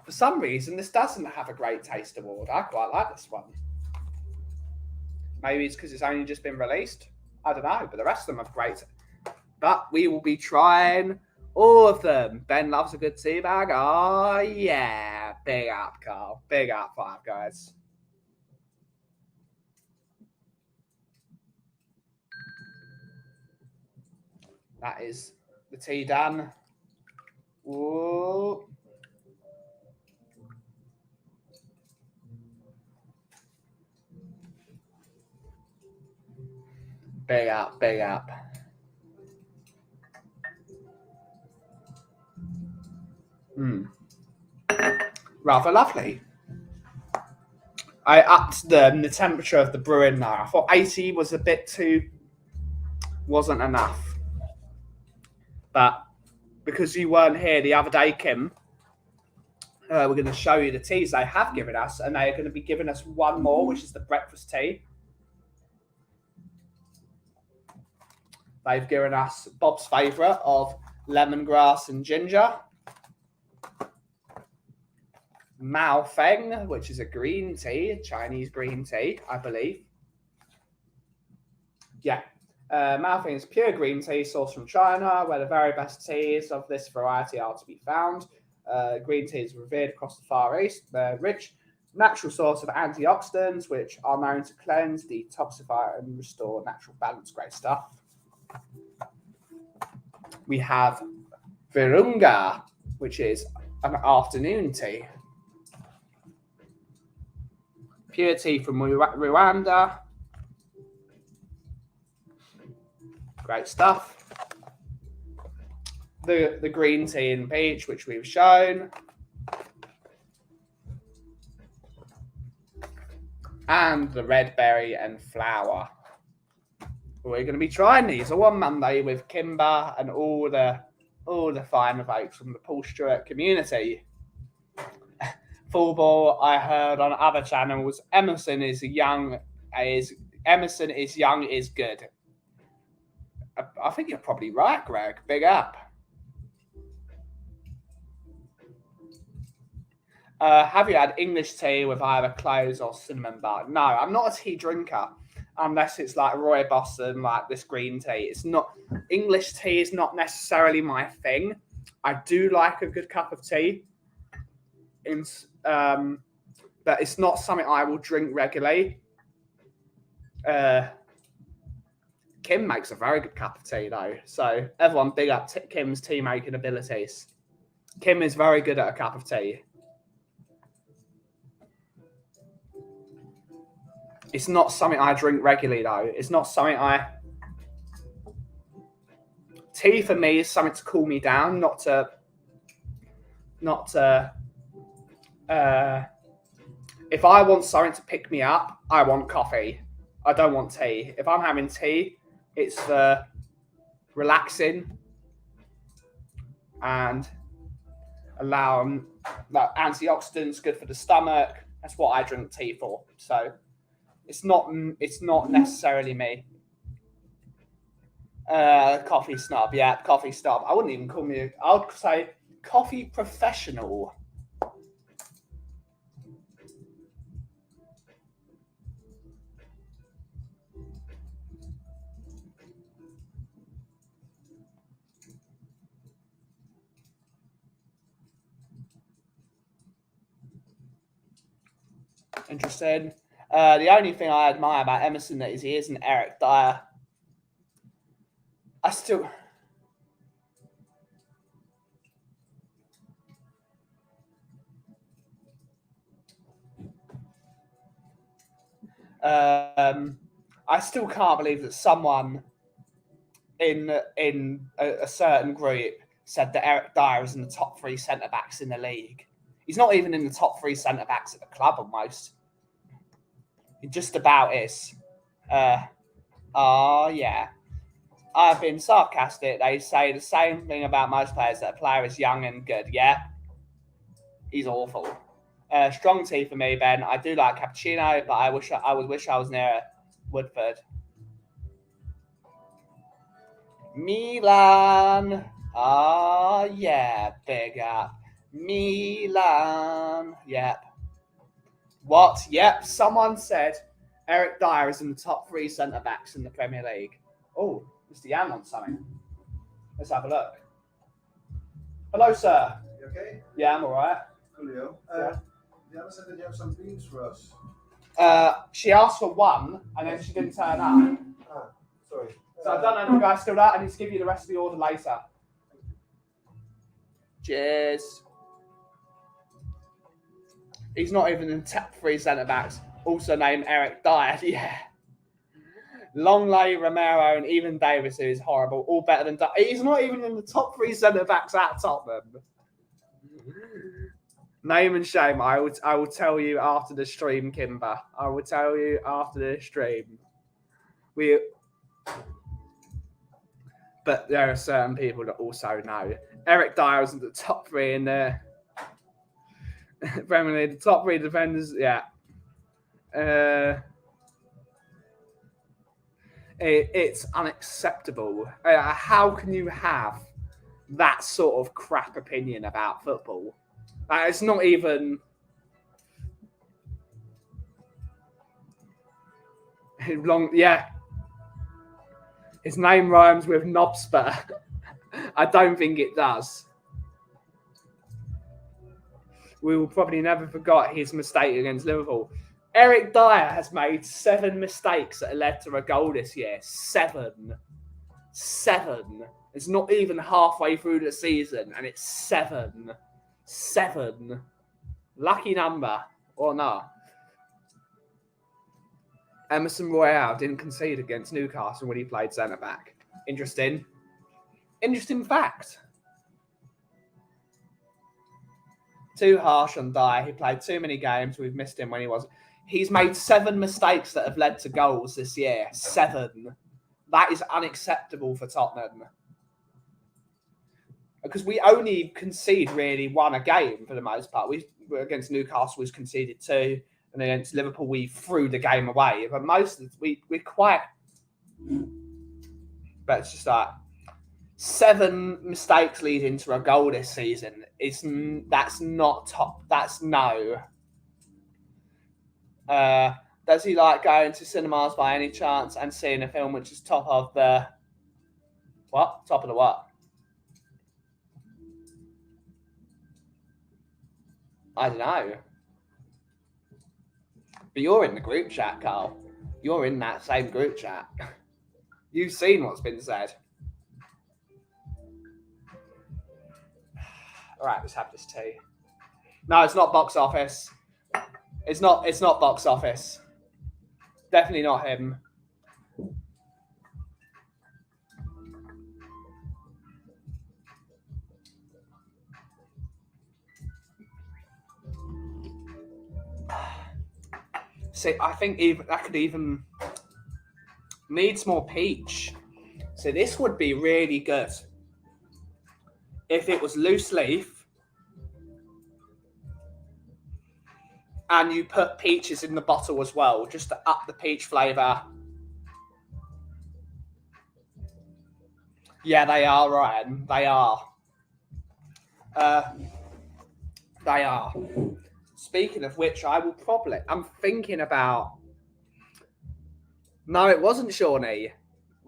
For some reason, this doesn't have a great taste award. I quite like this one. Maybe it's because it's only just been released. I don't know, but the rest of them are great. But we will be trying all of them. Ben loves a good tea bag. Oh, yeah. Big up, Carl. Big up, Five Guys. That is the tea done. Whoa. Big up, big up. Rather lovely. I upped the temperature of the brewing now. I thought 80 was a bit too... wasn't enough. But because you weren't here the other day, Kim, we're going to show you the teas they have given us, and they're going to be giving us one more, which is the breakfast tea. They've given us Bob's favourite of lemongrass and ginger. Mao Feng, which is a green tea, Chinese green tea, I believe. Yeah. Mao Feng is pure green tea sourced from China, where the very best teas of this variety are to be found. Green tea is revered across the Far East. They're rich natural source of antioxidants, which are known to cleanse, detoxify, and restore natural balance. Great stuff. We have Virunga, which is an afternoon tea. Pure tea from Rwanda. Great stuff. The green tea and peach, which we've shown. And the red berry and flower. We're going to be trying these all on Monday with Kimber and all the fine folks from the Paul Stewart community. Football, I heard on other channels, Emerson is young is good. I think you're probably right, Greg. Big up. Have you had English tea with either cloves or cinnamon bark? No, I'm not a tea drinker unless it's like Roy Boston, like this green tea. It's not English tea is not necessarily my thing. I do like a good cup of tea, but it's not something I will drink regularly. Kim makes a very good cup of tea, though. So everyone big up Kim's tea making abilities. Kim is very good at a cup of tea. It's not something I drink regularly, though. It's not something Tea for me is something to cool me down, not to. If I want something to pick me up, I want coffee. I don't want tea. If I'm having tea, it's for relaxing and allowing like antioxidants, good for the stomach. That's what I drink tea for. So it's not necessarily me. Coffee snob, yeah, coffee snob. I wouldn't even call me. I would say coffee professional. Interesting. The only thing I admire about Emerson is he isn't Eric Dyer. I still. I still can't believe that someone in a certain group said that Eric Dyer is in the top 3 centre backs in the league. He's not even in the top 3 centre backs at the club almost. He just about is. Yeah. I've been sarcastic. They say the same thing about most players, that a player is young and good. Yeah. He's awful. Strong tea for me, Ben. I do like cappuccino, but I wish I was near Woodford. Milan. Yeah, big up. Milan. Yep. What? Yep. Someone said Eric Dyer is in the top 3 centre backs in the Premier League. Oh, Mr. Yan wants something. Let's have a look. Hello, sir. You okay? Yeah, I'm all right. Coolio. Yeah. The other said that you have some beans for us. She asked for one, and then she didn't turn up. Sorry. So I don't know if you guys still that. I need to give you the rest of the order later. Cheers. He's not even in the top 3 centre backs. Also named Eric Dyer. Yeah. Longley, Romero, and even Davis, who is horrible. All better than Dyer. He's not even in the top 3 centre backs at Tottenham. Name and shame. I will tell you after the stream, Kimber. I will tell you after the stream. But there are certain people that also know. Eric Dyer is in the top 3 in the Premier League. The top 3 defenders, yeah. It's unacceptable. How can you have that sort of crap opinion about football? It's not even long. Yeah, his name rhymes with Knobspur. I don't think it does. We will probably never forget his mistake against Liverpool. Eric Dyer has made 7 mistakes that have led to a goal this year. 7. It's not even halfway through the season, and it's 7. 7. Lucky number, or not. Emerson Royale didn't concede against Newcastle when he played centre-back. Interesting fact. Too harsh on Dyer. He played too many games. We've missed him when he was. He's made 7 mistakes that have led to goals this year. 7. That is unacceptable for Tottenham. Because we only concede really 1 a game for the most part. We against Newcastle we've conceded 2, and against Liverpool we threw the game away. But most of we're quite. But it's just like 7 mistakes leading to a goal this season. That's not top. That's no. Does he like going to cinemas by any chance and seeing a film which is top of the what? Top of the what? I don't know. But you're in the group chat, Carl. You're in that same group chat. You've seen what's been said. All right, let's have this tea. No, it's not box office. It's not box office. Definitely not him. See, I think even that could even needs more peach. So this would be really good if it was loose leaf and you put peaches in the bottle as well, just to up the peach flavour. Yeah, they are, Ryan. They are. They are. Speaking of which, I'm thinking about... No, it wasn't Shawnee.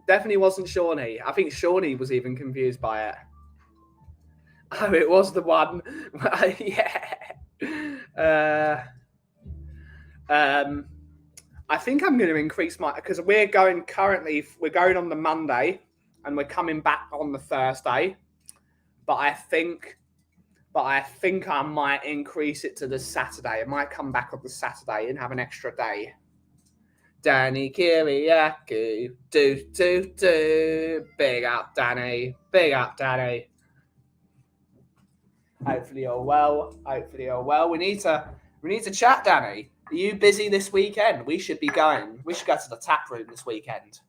Definitely wasn't Shawnee. I think Shawnee was even confused by it. Oh, it was the one. Yeah. I think I'm going to increase my... Because we're going on the Monday and we're coming back on the Thursday. But I think I might increase it to the Saturday. I might come back on the Saturday and have an extra day. Danny Kiriakou. Do. Big up, Danny. Big up, Danny. Hopefully you're well. We need to chat, Danny. Are you busy this weekend? We should be going. We should go to the tap room this weekend.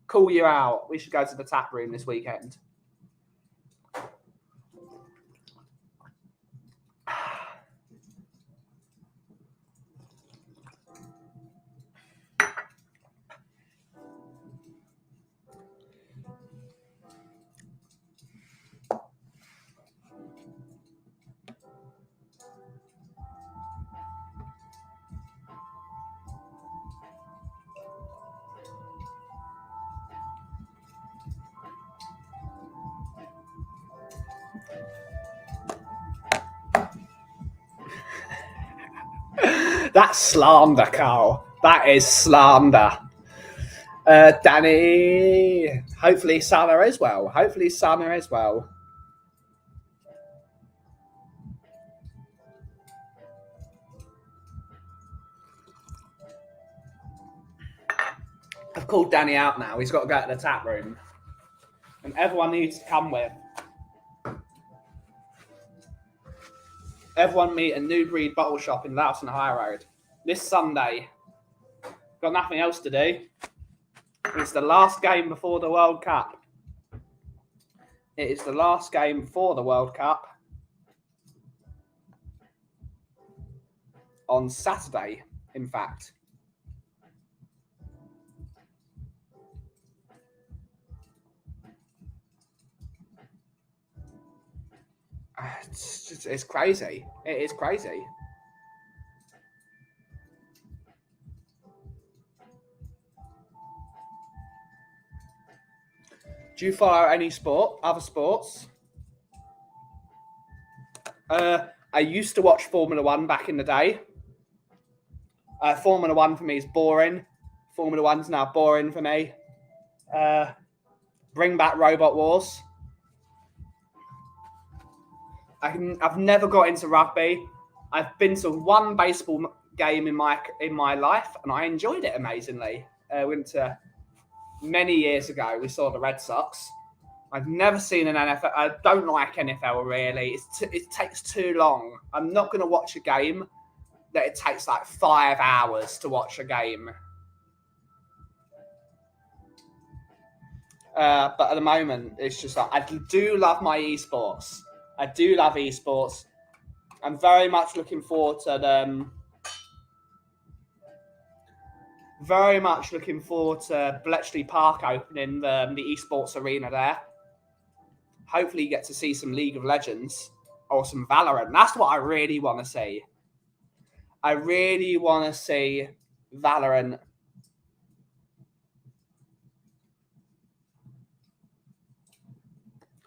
Call you out. We should go to the tap room this weekend. That's slander, Carl. That is slander. Danny, hopefully Sana as well. I've called Danny out now. He's got to go to the tap room. And everyone needs to come with. Everyone meet a New Breed bottle shop in Lawson High Road this Sunday. Got nothing else to do. It's the last game before the World Cup. It is the last game before the World Cup. On Saturday, in fact. It's crazy. It is crazy. Do you follow any other sports? I used to watch Formula One back in the day. Formula One for me is boring. Formula One's now boring for me. Bring back Robot Wars. I've never got into rugby. I've been to one baseball game in my life, and I enjoyed it amazingly. Went to many years ago. We saw the Red Sox. I've never seen an NFL. I don't like NFL really. It takes too long. I'm not going to watch a game that it takes like 5 hours to watch a game. But at the moment, it's just like I do love my esports. I do love esports. I'm very much looking forward to them. Very much looking forward to Bletchley Park opening the esports arena there. Hopefully you get to see some League of Legends or some Valorant. That's what I really want to see. I really want to see Valorant.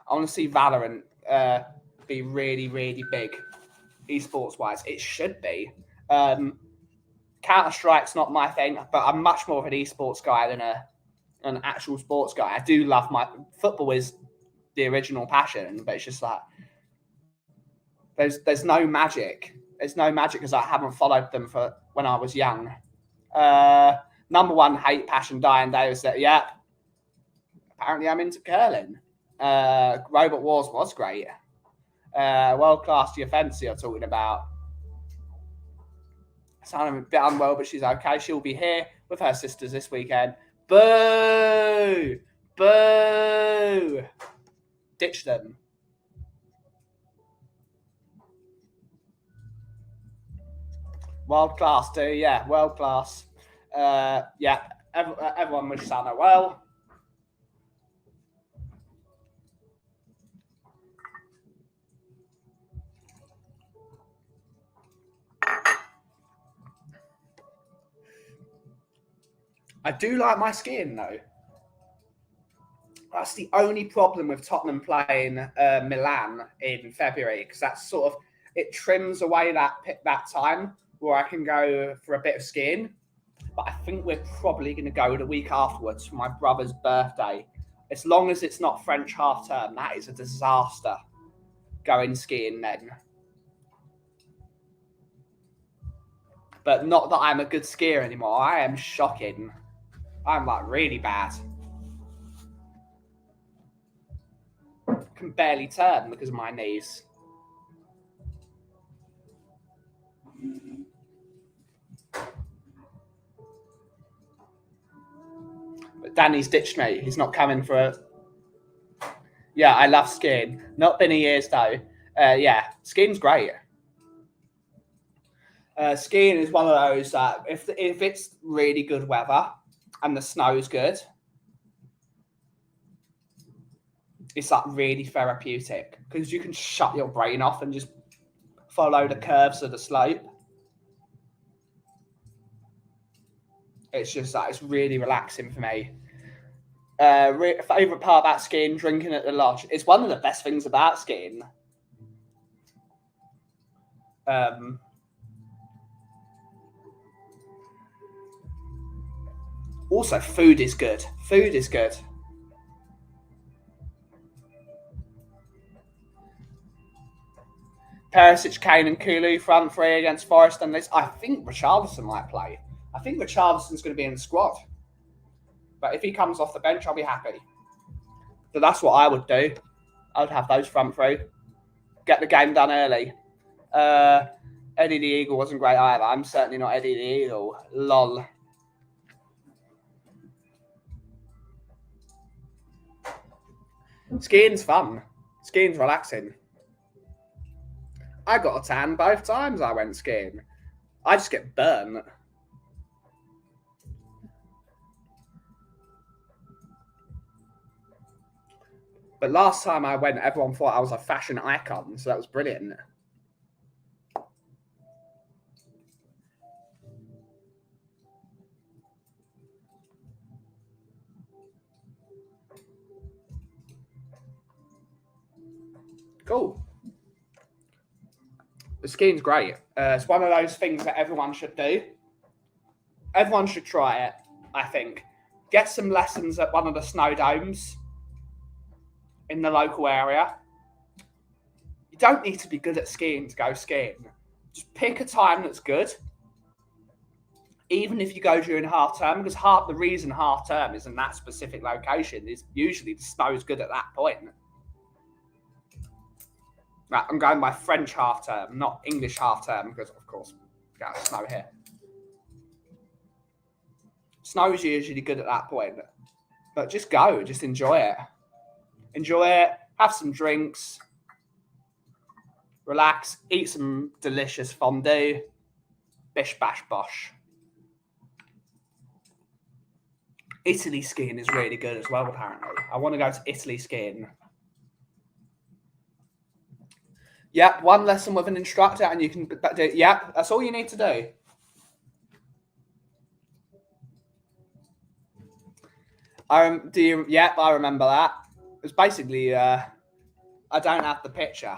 I want to see Valorant be really, really big, esports-wise. It should be. Counter-Strike's not my thing, but I'm much more of an esports guy than an actual sports guy. I do love football is the original passion, but it's just like there's no magic. There's no magic because I haven't followed them for when I was young. Number one hate passion dying day was that apparently I'm into curling. Robot Wars was great. World class the offence you're talking about. Sounding a bit unwell, but she's okay. She'll be here with her sisters this weekend. Boo! Boo! Ditch them. World class, too. Yeah, world class. Yeah, everyone wishes Anna well. I do like my skiing, though. That's the only problem with Tottenham playing Milan in February, because that's sort of it trims away that time where I can go for a bit of skiing. But I think we're probably going to go the week afterwards for my brother's birthday. As long as it's not French half term, that is a disaster going skiing then. But not that I'm a good skier anymore. I am shocking. I'm like really bad. Can barely turn because of my knees. But Danny's ditched me. He's not coming for it. Yeah, I love skiing. Not been a years though. Yeah, skiing's great. Skiing is one of those that if it's really good weather and the snow's good, it's like really therapeutic because you can shut your brain off and just follow the curves of the slope. It's just like it's really relaxing for me. Favorite part about skiing, drinking at the lodge. It's one of the best things about skiing. Also, food is good. Food is good. Perisic, Kane and Kulu front three against Forest and this. I think Richarlison might play. I think Richarlison's going to be in the squad. But if he comes off the bench, I'll be happy. So that's what I would do. I would have those front three. Get the game done early. Eddie the Eagle wasn't great either. I'm certainly not Eddie the Eagle. Lol. Skiing's fun. Skiing's relaxing. I got a tan both times I went skiing. I just get burnt. But last time I went, everyone thought I was a fashion icon, so that was brilliant. Cool. The skiing's great. It's one of those things that everyone should do. Everyone should try it, I think. Get some lessons at one of the snow domes in the local area. You don't need to be good at skiing to go skiing. Just pick a time that's good. Even if you go during half term, because the reason half term is in that specific location is usually the snow's good at that point. Right, I'm going by French half term, not English half term, because of course, we got snow here. Snow is usually good at that point, but just go, just enjoy it. Enjoy it, have some drinks, relax, eat some delicious fondue, bish bash bosh. Italy skiing is really good as well, apparently. I want to go to Italy skiing. Yep, one lesson with an instructor and you can do it. Yep, that's all you need to do. Yep, I remember that. It was basically, I don't have the picture.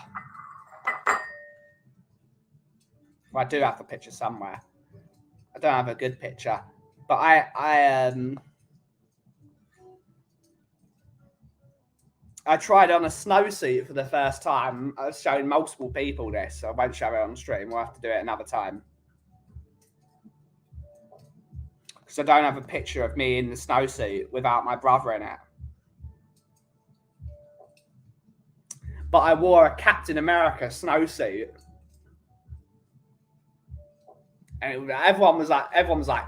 Well, I do have the picture somewhere. I don't have a good picture. But I tried on a snowsuit for the first time. I was showing multiple people this, so I won't show it on stream. We'll have to do it another time. Because I don't have a picture of me in the snowsuit without my brother in it. But I wore a Captain America snowsuit. And everyone was like,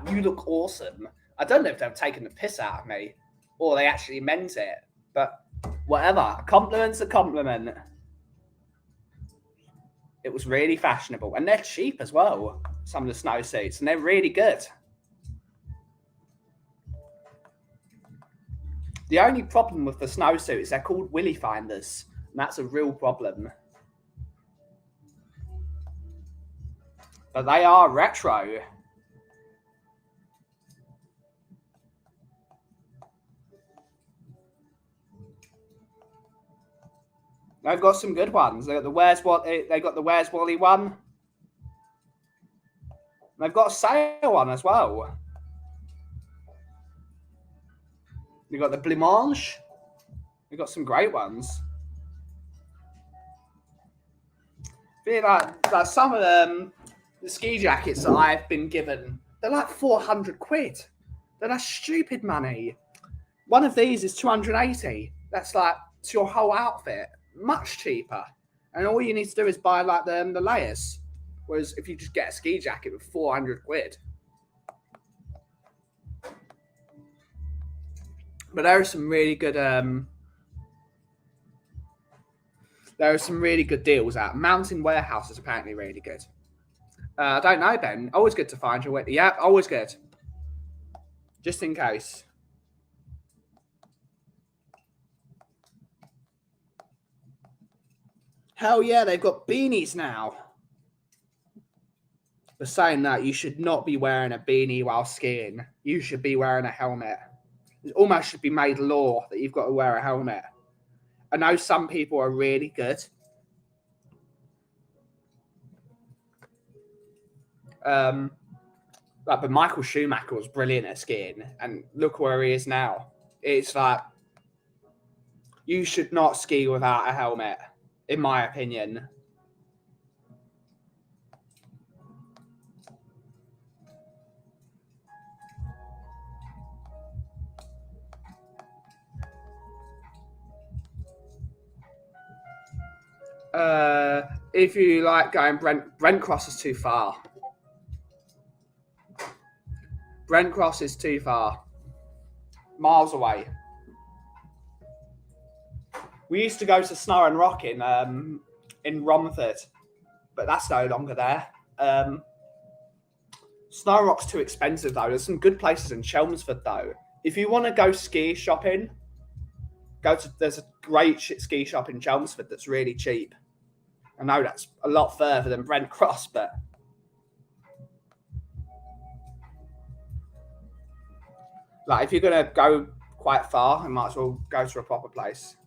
you look awesome. I don't know if they've taken the piss out of me or they actually meant it. But whatever. A compliment's a compliment. It was really fashionable. And they're cheap as well, some of the snowsuits. And they're really good. The only problem with the snowsuit is they're called willy finders. And that's a real problem. But they are retro. They've got some good ones. They got the Where's Wally one. They've got a sale one as well. You've got the Blancmange. You've got some great ones. I feel like some of them, the ski jackets that I've been given, they're like 400 quid. They're like stupid money. One of these is 280. That's like to your whole outfit. Much cheaper. And all you need to do is buy like the layers. Whereas if you just get a ski jacket with 400 quid. But there are some really good deals out. Mountain Warehouse is apparently really good. I don't know, Ben. Always good to find your way. Yeah, always good. Just in case. Hell yeah, they've got beanies now. But saying that, you should not be wearing a beanie while skiing. You should be wearing a helmet. It almost should be made law that you've got to wear a helmet. I know some people are really good. But Michael Schumacher was brilliant at skiing, and look where he is now. It's like you should not ski without a helmet, in my opinion. If you like going Brent Cross is too far. Brent Cross is too far. Miles away. We used to go to Snow and Rock in Romford, but that's no longer there. Snow and Rock's too expensive though. There's some good places in Chelmsford though. If you want to go ski shopping, there's a great ski shop in Chelmsford that's really cheap. I know that's a lot further than Brent Cross, but like if you're gonna go quite far, you might as well go to a proper place.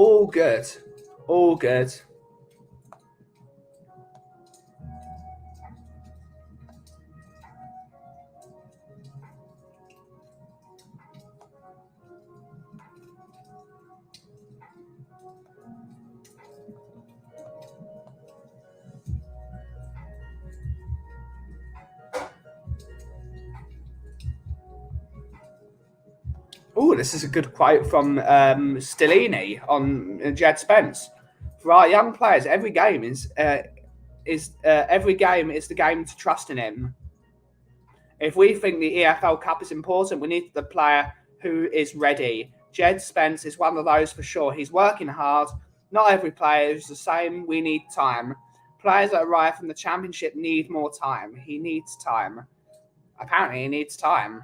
All good. All good. Oh, this is a good quote from Stellini on Jed Spence. For our young players, every game is the game to trust in him. If we think the EFL Cup is important, we need the player who is ready. Jed Spence is one of those for sure. He's working hard. Not every player is the same. We need time. Players that arrive from the Championship need more time. He needs time. Apparently, he needs time.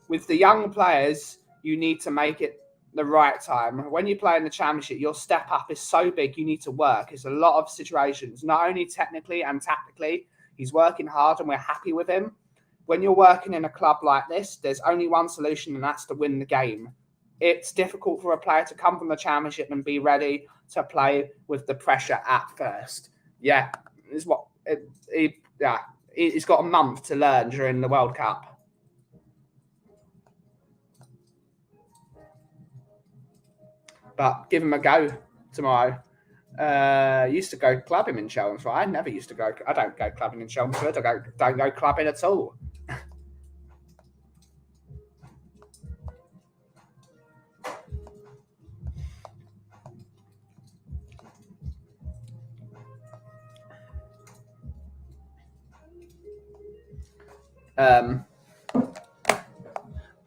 With the young players, you need to make it the right time. When you play in the Championship, your step up is so big, you need to work. It's a lot of situations, not only technically and tactically. He's working hard and we're happy with him. When you're working in a club like this, there's only one solution, and that's to win the game. It's difficult for a player to come from the Championship and be ready to play with the pressure at first. Yeah, is what he's got a month to learn during the World Cup. But give him a go tomorrow. Used to go clubbing in Chelmsford. I never used to go. I don't go clubbing in Chelmsford. I don't go clubbing at all.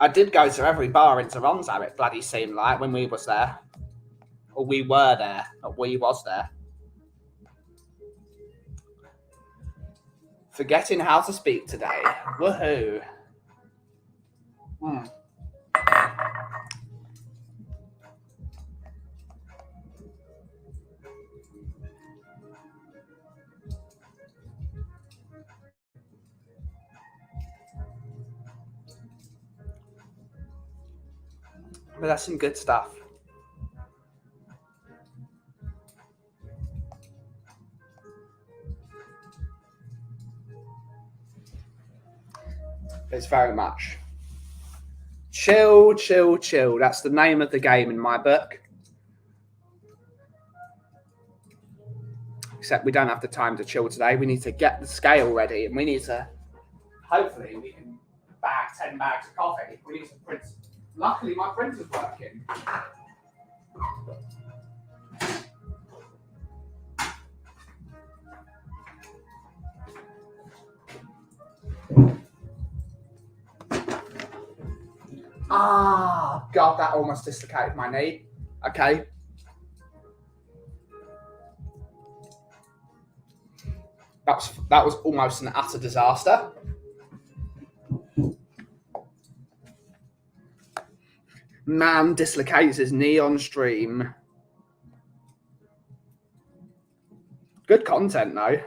I did go to every bar in Toronto, it bloody seemed like, when we was there. Or we were there. Or we was there. Forgetting how to speak today. Woohoo. But that's some good stuff. It's very much chill, chill, chill. That's the name of the game in my book. Except we don't have the time to chill today. We need to get the scale ready, and we need to, hopefully, we can bag 10 bags of coffee. We need to print. Luckily, my printer's working. Ah, God, that almost dislocated my knee. Okay. That was almost an utter disaster. Man dislocates his knee on stream. Good content, though.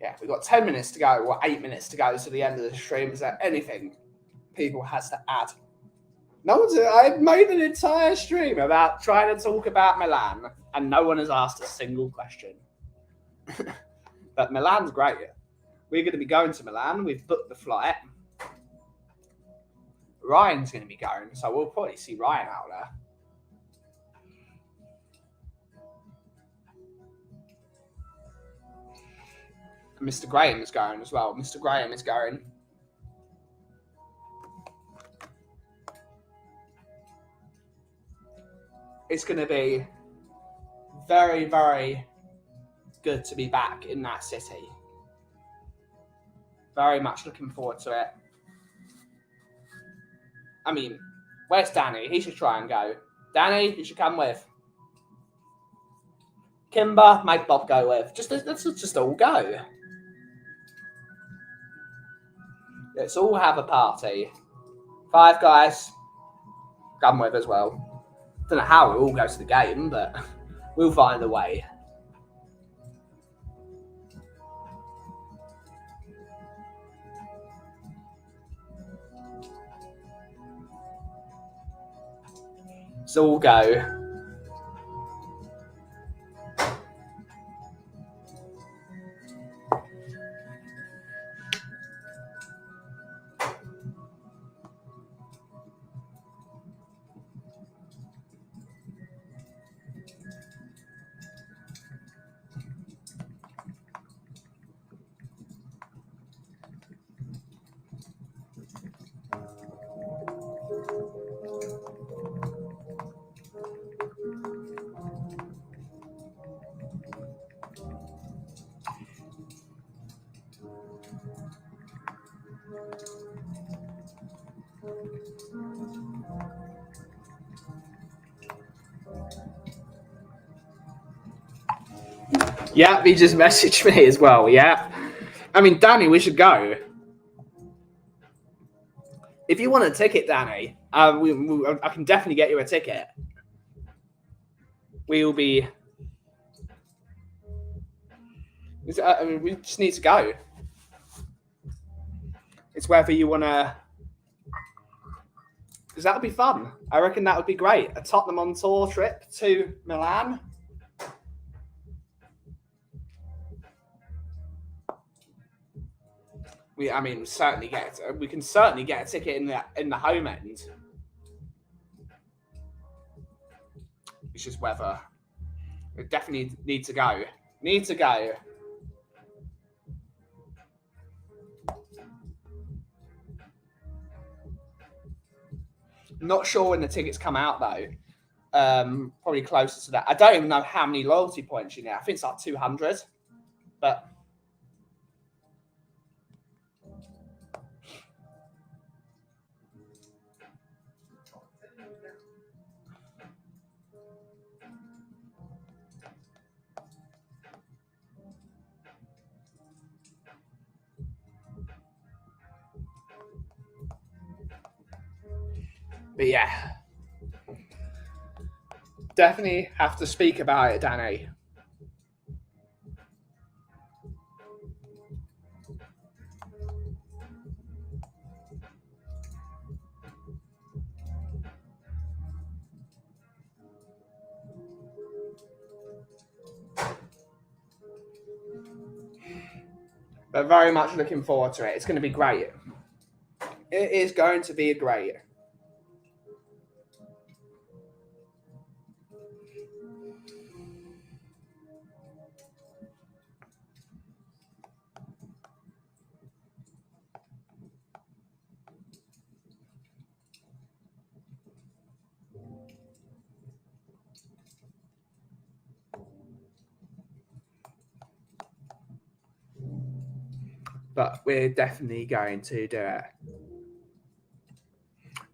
Yeah, we've got 10 minutes to go, or 8 minutes to go to the end of the stream. Is there anything people has to add? No one's. I've made an entire stream about trying to talk about Milan, and no one has asked a single question. But Milan's great. We're going to be going to Milan. We've booked the flight. Ryan's going to be going, so we'll probably see Ryan out there. And Mr. Graham is going as well. Mr. Graham is going. It's going to be very, very good to be back in that city. Very much looking forward to it. I mean, where's Danny? He should try and go. Danny, you should come with. Kimber, make Bob go with. Let's just all go. Let's all have a party. Five Guys. Done with as well. Don't know how it all goes to the game, but we'll find a way. So we'll go. Yeah, he just messaged me as well. Yeah. I mean, Danny, we should go. If you want a ticket, Danny, I can definitely get you a ticket. We will be. I mean, we just need to go. It's whether you want to. Because that would be fun. I reckon that would be great. A Tottenham on tour trip to Milan. We can certainly get a ticket in the home end. It's just whether we definitely need to go. Not sure when the tickets come out though. Probably closer to that. I don't even know how many loyalty points you need. I think it's like 200, but. But yeah, definitely have to speak about it, Danny. But very much looking forward to it. It's going to be great. It is going to be great. But we're definitely going to do it.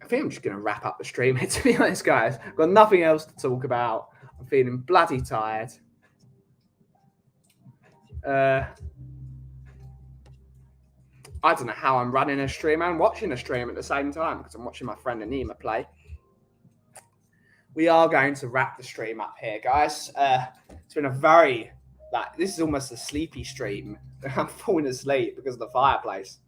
I think I'm just going to wrap up the stream here, to be honest, guys. I've got nothing else to talk about. I'm feeling bloody tired. I don't know how I'm running a stream and watching a stream at the same time because I'm watching my friend Anima play. We are going to wrap the stream up here, guys. It's been a very, this is almost a sleepy stream. I'm falling asleep because of the fireplace.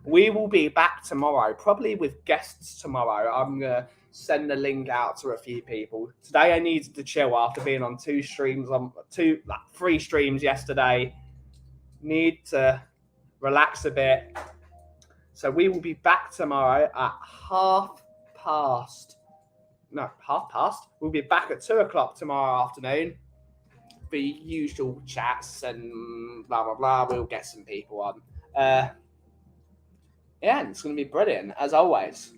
We will be back tomorrow, probably with guests tomorrow. I'm going to send the link out to a few people. Today I needed to chill after being on 3 streams yesterday. Need to relax a bit. So we will be back tomorrow at 1:30. We'll be back at 2:00 tomorrow afternoon. The usual chats and blah, blah, blah. We'll get some people on. Yeah, it's going to be brilliant, as always.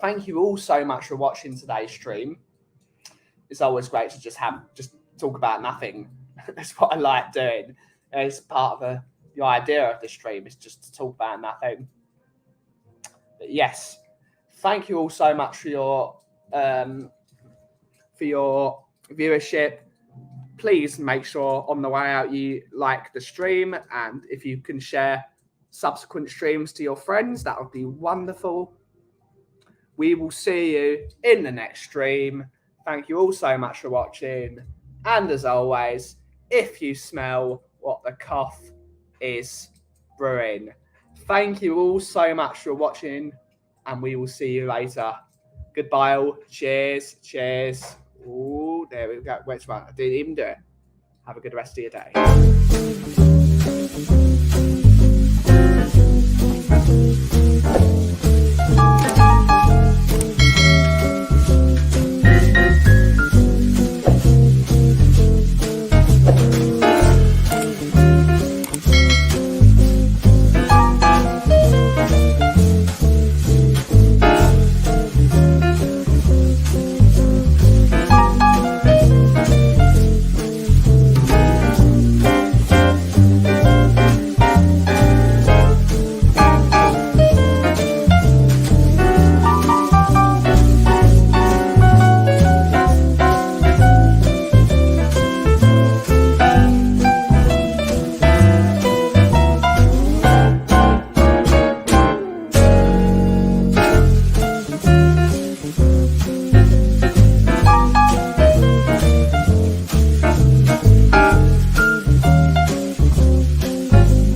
Thank you all so much for watching today's stream. It's always great to just talk about nothing. That's what I like doing. It's part of the idea of the stream is just to talk about nothing. But yes, thank you all so much for your viewership. Please make sure on the way out you like the stream, and if you can share subsequent streams to your friends. That would be wonderful. We will see you in the next stream. Thank you all so much for watching. And as always, if you smell what the cough is brewing, thank you all so much for watching, and we will see you later. Goodbye all. Cheers. Cheers. Oh, there we go. Which one? I didn't even do it. Have a good rest of your day.